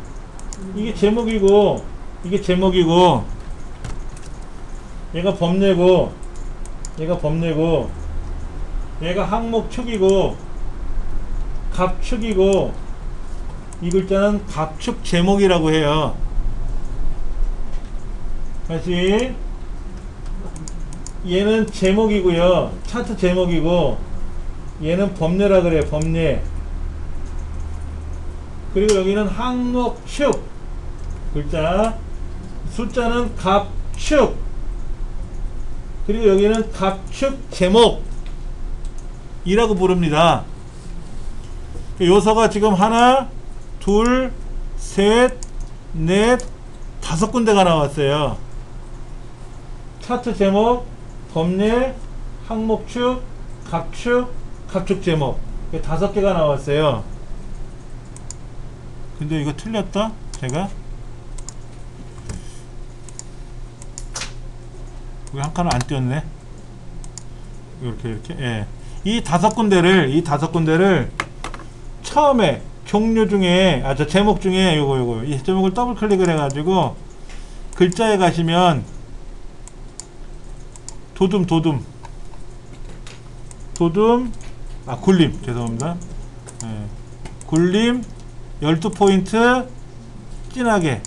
이게 제목이고 얘가 범례고 얘가 항목축이고 갑축이고 이 글자는 갑축 제목이라고 해요. 다시 얘는 제목이고요. 차트 제목이고 얘는 범례라 그래. 범례. 그리고 여기는 항목축 글자. 숫자는 갑축. 그리고 여기는 갑축 제목 이라고 부릅니다. 요소가 지금 하나, 둘, 셋, 넷, 5군데가 나왔어요. 차트 제목, 범례, 항목축, 갑축, 갑축 제목 5개가 나왔어요. 근데 이거 틀렸다? 제가? 여기 한 칸을 안 띄웠네. 이렇게 예. 이 5군데를 처음에 종류 중에 저 제목 중에 요거 이 제목을 더블 클릭을 해가지고 글자에 가시면 굴림 죄송합니다. 예. 굴림 12포인트 진하게.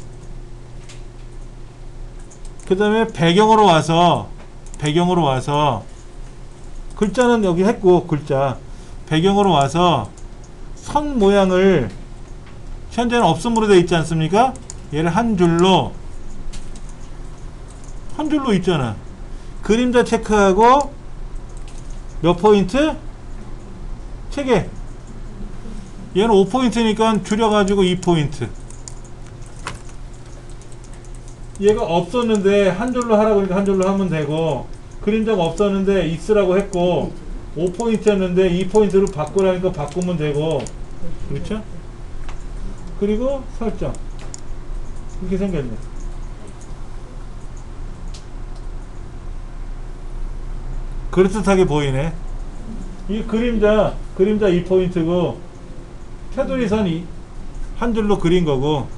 그 다음에 배경으로 와서 글자는 여기 했고 글자 배경으로 와서 선 모양을 현재는 없음으로 되어 있지 않습니까? 얘를 한 줄로 있잖아. 그림자 체크하고 몇 포인트? 3개. 얘는 5포인트니까 줄여가지고 2포인트. 얘가 없었는데 한 줄로 하라고 하니까 한 줄로 하면 되고, 그림자가 없었는데 있으라고 했고 5포인트였는데 2포인트로 바꾸라니까 바꾸면 되고, 그렇죠? 그리고 설정 이렇게 생겼네. 그럴듯하게 보이네. 이 그림자 2포인트고 테두리 선이 한 줄로 그린 거고,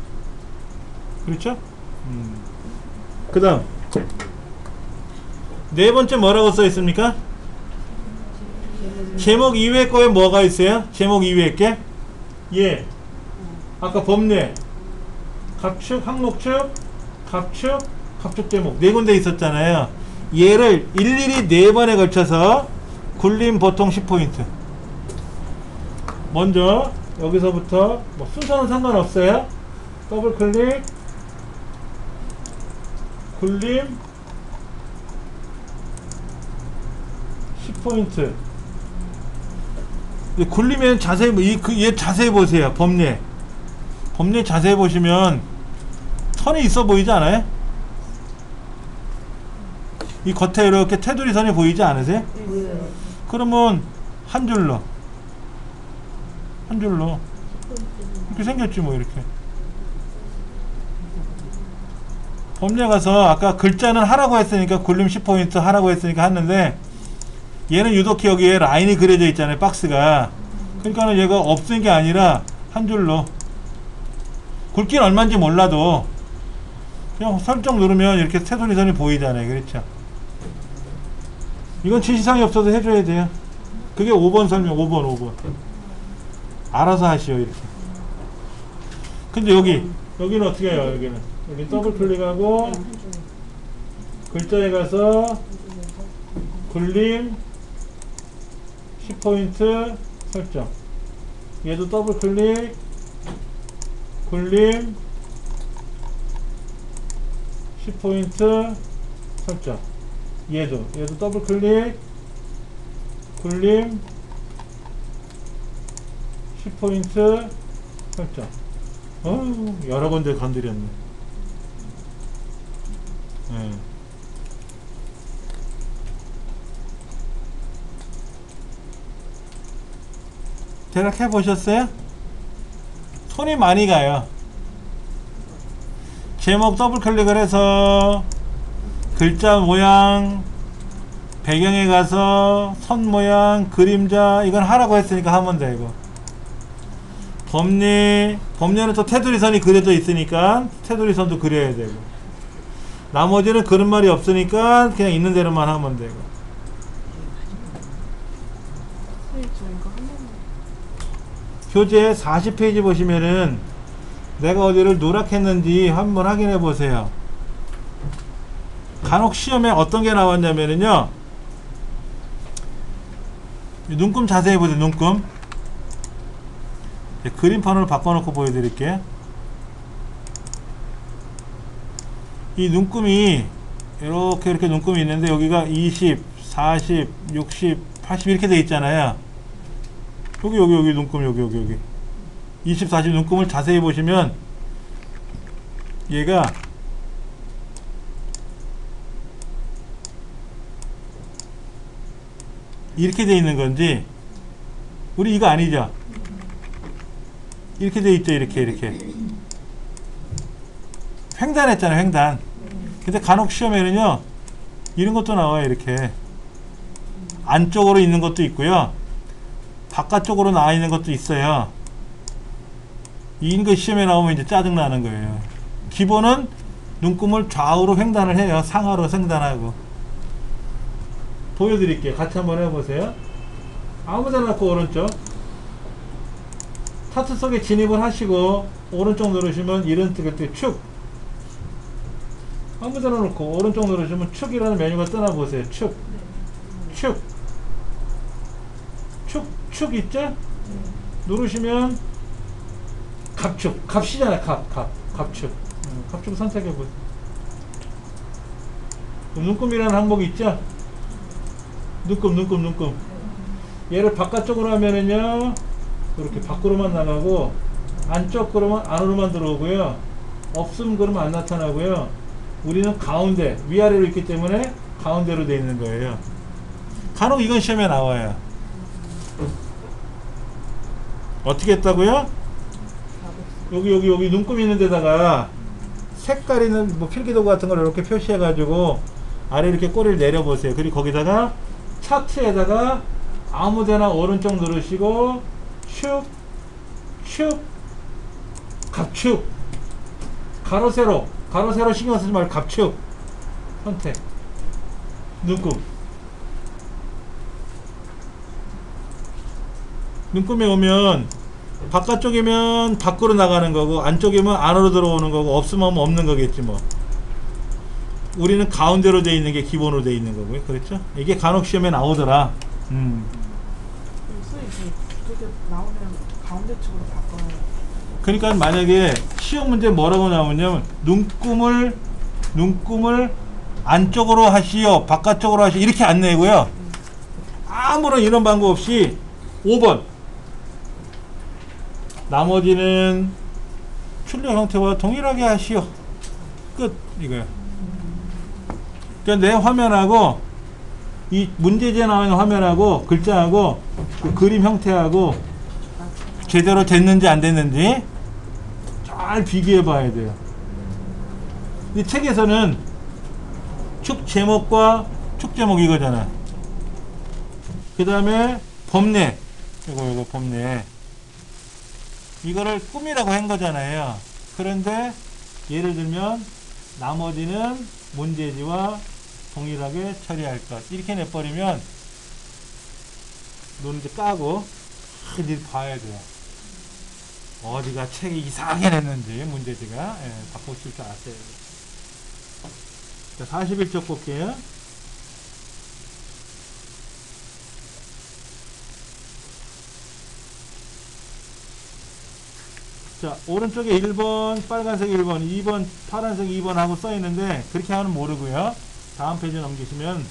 그렇죠? 그 다음 네 번째 뭐라고 써 있습니까? 제목 이외의 거에 뭐가 있어요? 제목 이외의 게? 예. 아까 범례 갑축, 항목축, 갑축, 갑축 대목 네 군데 있었잖아요. 얘를 일일이 네 번에 걸쳐서 굴림 보통 10포인트. 먼저 여기서부터 뭐 순서는 상관없어요. 더블 클릭, 굴림 10포인트. 굴리면 자세히 얘 자세히 보세요. 범례 자세히 보시면 선이 있어 보이지 않아요? 이 겉에 이렇게 테두리 선이 보이지 않으세요? 보여요. 그러면 한 줄로 이렇게 생겼지 뭐. 이렇게 범례 가서 아까 글자는 하라고 했으니까 굴림 10포인트 하라고 했으니까 했는데, 얘는 유독히 여기에 라인이 그려져 있잖아요. 박스가. 그러니까는 얘가 없는 게 아니라 한 줄로. 굵기는 얼마인지 몰라도 그냥 설정 누르면 이렇게 테두리 선이 보이잖아요. 그렇죠? 이건 지시사항이 없어도 해줘야 돼요. 그게 5번 설명. 5번 알아서 하시오. 이렇게. 근데 여기는 어떻게 해요? 여기 더블 클릭하고 글자에 가서 굴림 10포인트 설정. 얘도 더블 클릭, 굴림 10포인트 설정. 얘도 더블 클릭, 굴림 10포인트 설정. 여러 군데 건드렸네. 네. 대략 해보셨어요? 손이 많이 가요. 제목 더블 클릭을 해서 글자 모양, 배경에 가서 선 모양, 그림자, 이건 하라고 했으니까 하면 되고, 범례는 또 테두리 선이 그려져 있으니까 테두리 선도 그려야 되고, 나머지는 그런 말이 없으니까 그냥 있는 대로만 하면 되고. 교재 40페이지 보시면은 내가 어디를 누락했는지 한번 확인해 보세요. 간혹 시험에 어떤 게 나왔냐면은요, 눈금 자세히 보세요. 눈금 그림판으로 바꿔놓고 보여드릴게요. 이 눈금이 이렇게 눈금이 있는데, 여기가 20, 40, 60, 80 이렇게 돼 있잖아요. 여기 눈금 여기 20, 40 눈금을 자세히 보시면 얘가 이렇게 돼 있는 건지, 우리 이거 아니죠? 이렇게 돼 있죠. 이렇게 횡단했잖아요. 횡단. 근데 간혹 시험에는요 이런 것도 나와요. 이렇게 안쪽으로 있는 것도 있고요, 바깥쪽으로 나와 있는 것도 있어요. 이거 시험에 나오면 이제 짜증나는 거예요. 기본은 눈금을 좌우로 횡단을 해요. 상하로 횡단하고. 보여드릴게요. 같이 한번 해보세요. 아무데나 놓고 오른쪽 차트 속에 진입을 하시고 오른쪽 누르시면 이런 뜻 축, 아무데나 놓고 오른쪽 누르시면 축이라는 메뉴가 뜨나 보세요. 축 있죠? 누르시면 갑축, 갑시잖아요. 갑축. 갑축 선택해 보세요. 눈금이라는 항목이 있죠? 눈금. 얘를 바깥쪽으로 하면은요, 이렇게 밖으로만 나가고, 안쪽 그러면 안으로만 들어오고요, 없음 그러면 안 나타나고요. 우리는 가운데, 위아래로 있기 때문에 가운데로 되어 있는 거예요. 간혹 이건 시험에 나와요. 어떻게 했다고요? 여기 눈금 있는 데다가 색깔 있는 뭐 필기도구 같은 걸 이렇게 표시해 가지고 아래 이렇게 꼬리를 내려 보세요. 그리고 거기다가 차트에다가 아무데나 오른쪽 누르시고 축 갑축, 가로 세로 신경 쓰지 말고 갑축 선택. 눈금에 오면 바깥쪽이면 밖으로 나가는 거고 안쪽이면 안으로 들어오는 거고 없으면 없는 거겠지 뭐. 우리는 가운데로 돼 있는 게 기본으로 돼 있는 거고요. 그렇죠? 이게 간혹 시험에 나오더라. 선생님 그게 나오면 가운데 쪽으로 바꿔요. 그러니까 만약에 시험 문제 뭐라고 나오냐면 눈금을 안쪽으로 하시오, 바깥쪽으로 하시오 이렇게 안 내고요. 아무런 이런 방법 없이 5번 나머지는 출력 형태와 동일하게 하시오. 끝 이거야. 그러니까 내 화면하고 이 문제지에 나오는 화면하고 글자하고 그 그림 형태하고 제대로 됐는지 안 됐는지 잘 비교해 봐야 돼요. 이 책에서는 축 제목과 축 제목 이거잖아. 그 다음에 범례 이거 범례 이거를 꿈이라고 한 거잖아요. 그런데 예를 들면 나머지는 문제지와 동일하게 처리할 것 이렇게 내버리면 눈 이제 까고 이제 봐야 돼요. 어디가 책이 이상하게 냈는지 문제지가 바꾸실 줄 아세요. 자, 41쪽 볼게요. 자, 오른쪽에 1번 빨간색 1번 2번 파란색 2번 하고 써 있는데 그렇게 하면 모르고요. 다음 페이지 넘기시면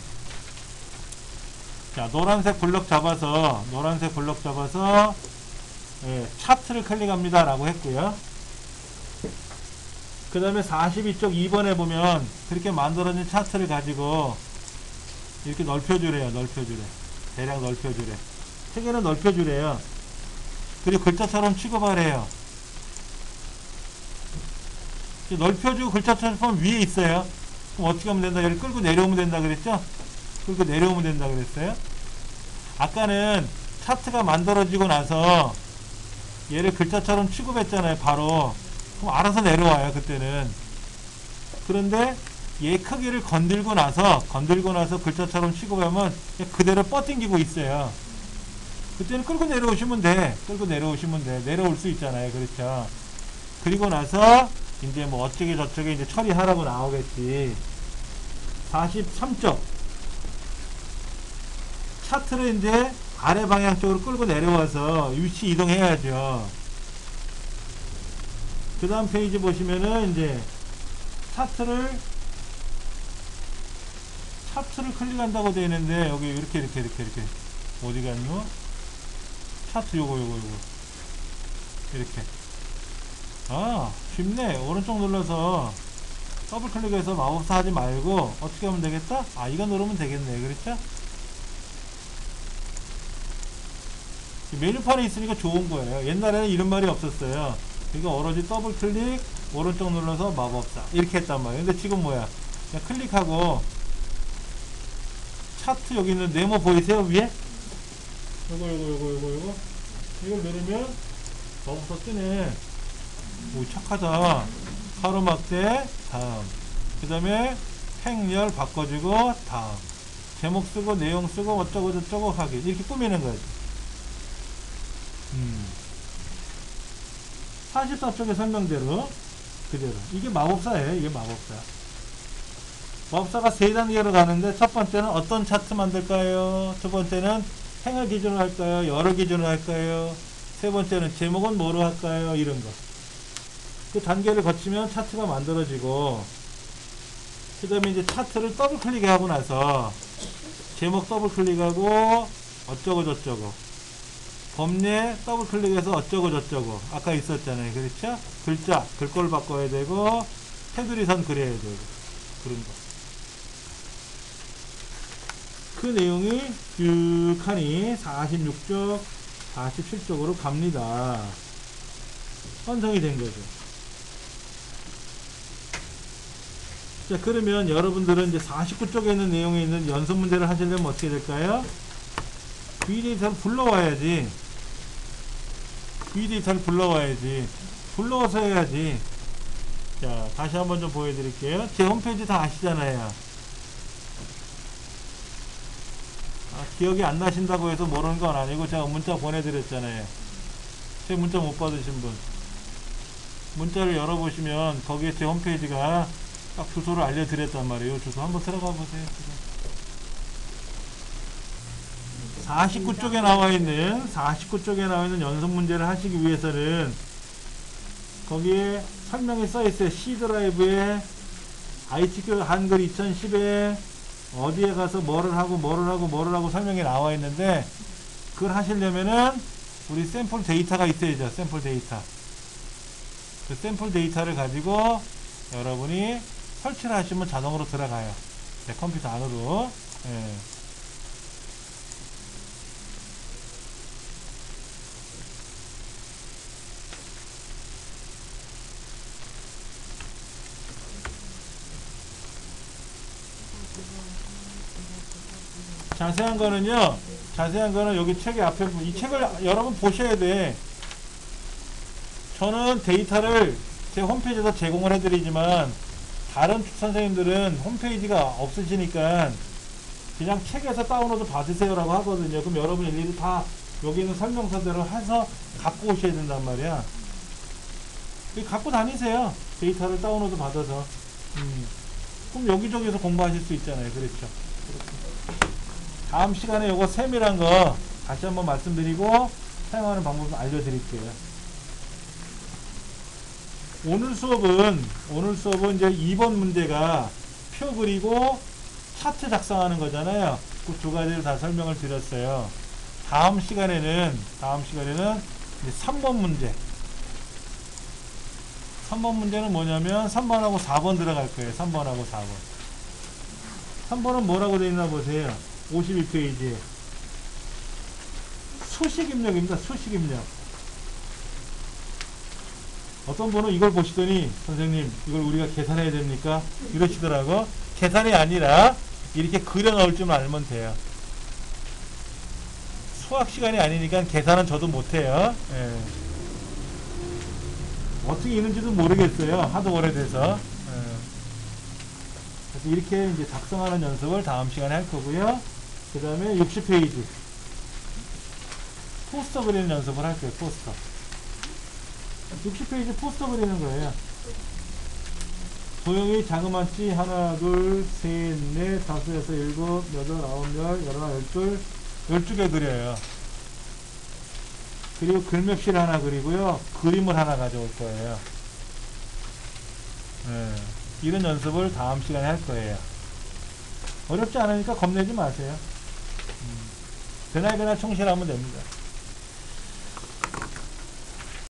자, 노란색 블럭 잡아서 차트를 클릭합니다 라고 했고요. 그 다음에 42쪽 2번에 보면 그렇게 만들어진 차트를 가지고 이렇게 넓혀주래요. 대략 넓혀주래. 책에는 넓혀주래요. 그리고 글자처럼 취급하래요. 넓혀주고 글자처럼 위에 있어요. 그럼 어떻게 하면 된다? 여기 끌고 내려오면 된다 그랬죠? 끌고 내려오면 된다 그랬어요. 아까는 차트가 만들어지고 나서 얘를 글자처럼 취급했잖아요. 바로. 그럼 알아서 내려와요. 그때는. 그런데 얘 크기를 건들고 나서 글자처럼 취급하면 그대로 뻗팅기고 있어요. 그때는 끌고 내려오시면 돼. 내려올 수 있잖아요. 그렇죠? 그리고 나서 이제 뭐 어쩌게 저쩌게 이제 처리하라고 나오겠지. 43쪽 차트를 이제 아래 방향 쪽으로 끌고 내려와서 위치 이동해야죠. 그 다음 페이지 보시면은 이제 차트를 클릭한다고 되어 있는데 여기 이렇게 어디 갔노? 차트 요거 이렇게. 아, 쉽네. 오른쪽 눌러서 더블 클릭해서 마우스 하지 말고 어떻게 하면 되겠다? 아, 이거 누르면 되겠네. 그렇죠? 메뉴판에 있으니까 좋은 거예요. 옛날에는 이런 말이 없었어요. 이거 오로지 더블 클릭, 오른쪽 눌러서 마법사 이렇게 했단 말이에요. 근데 지금 뭐야? 그냥 클릭하고 차트 여기 있는 네모 보이세요? 위에? 요거 이걸 누르면 마법사 뜨네. 오, 착하다. 가로막대 다음, 그 다음에 행렬 바꿔주고 다음, 제목 쓰고 내용 쓰고 어쩌고 저쩌고 하기 이렇게 꾸미는 거지. 44쪽의 설명대로 그대로 이게 마법사예요. 이게 마법사가 세 단계로 가는데 첫 번째는 어떤 차트 만들까요? 두 번째는 행을 기준으로 할까요? 여러 기준으로 할까요? 세 번째는 제목은 뭐로 할까요? 이런 거. 그 단계를 거치면 차트가 만들어지고, 그 다음에 이제 차트를 더블 클릭하고 나서 제목 더블 클릭하고 어쩌고 저쩌고, 범례 더블 클릭해서 어쩌고 저쩌고 아까 있었잖아요. 그렇죠? 글자 글꼴 바꿔야 되고 테두리 선 그려야 되고 그런 거. 그 내용이 쭉 하니 46쪽 47쪽으로 갑니다. 완성이 된 거죠. 자, 그러면 여러분들은 이제 49쪽에 있는 내용에 있는 연습 문제를 하시려면 어떻게 될까요? VD에이터를 불러와야지. 불러와서 해야지. 자, 다시 한번 좀 보여드릴게요. 제 홈페이지 다 아시잖아요. 기억이 안 나신다고 해서 모르는 건 아니고 제가 문자 보내드렸잖아요. 제 문자 못 받으신 분 문자를 열어보시면 거기에 제 홈페이지가 딱 주소를 알려드렸단 말이에요. 주소 한번 들어가 보세요. 49쪽에 나와 있는 49쪽에 나와 있는 연속 문제를 하시기 위해서는 거기에 설명이 써 있어요. C 드라이브에 ITQ 한글 2010에 어디에 가서 뭐를 하고 설명이 나와 있는데, 그걸 하시려면은 우리 샘플 데이터가 있어야죠. 샘플 데이터. 그 샘플 데이터를 가지고 여러분이 설치를 하시면 자동으로 들어가요. 내 컴퓨터 안으로. 예. 자세한 거는 여기 책의 앞에, 이 책을 여러분 보셔야 돼. 저는 데이터를 제 홈페이지에서 제공을 해드리지만, 다른 선생님들은 홈페이지가 없으시니까 그냥 책에서 다운로드 받으세요라고 하거든요. 그럼 여러분 일일이 다 여기 있는 설명서대로 해서 갖고 오셔야 된단 말이야. 갖고 다니세요. 데이터를 다운로드 받아서. 그럼 여기저기서 공부하실 수 있잖아요. 그렇죠. 다음 시간에 요거 셈이란 거 다시 한번 말씀드리고 사용하는 방법을 알려드릴게요. 오늘 수업은 이제 2번 문제가 표 그리고 차트 작성하는 거잖아요. 그 두 가지를 다 설명을 드렸어요. 다음 시간에는 이제 3번 문제. 3번 문제는 뭐냐면 3번하고 4번 들어갈 거예요. 3번하고 4번. 3번은 뭐라고 되어 있나 보세요. 52페이지에. 수식 입력입니다. 수식 입력. 어떤 분은 이걸 보시더니 선생님 이걸 우리가 계산해야 됩니까? 이러시더라고. 계산이 아니라 이렇게 그려 넣을 줄 알면 돼요. 수학 시간이 아니니까 계산은 저도 못해요. 예. 어떻게 있는지도 모르겠어요. 하도 오래돼서. 예. 그래서 이렇게 이제 작성하는 연습을 다음 시간에 할 거고요. 그 다음에 60페이지. 포스터 그리는 연습을 할 거예요. 포스터. 60페이지 포스터 그리는 거예요. 도형이 자그마치 하나, 둘, 셋, 넷, 다섯, 여섯, 일곱, 여덟, 아홉, 열, 열하나, 열둘, 12개 그려요. 그리고 글맵실 하나 그리고요. 그림을 하나 가져올 거예요. 네. 이런 연습을 다음 시간에 할 거예요. 어렵지 않으니까 겁내지 마세요. 그날 충실하면 됩니다.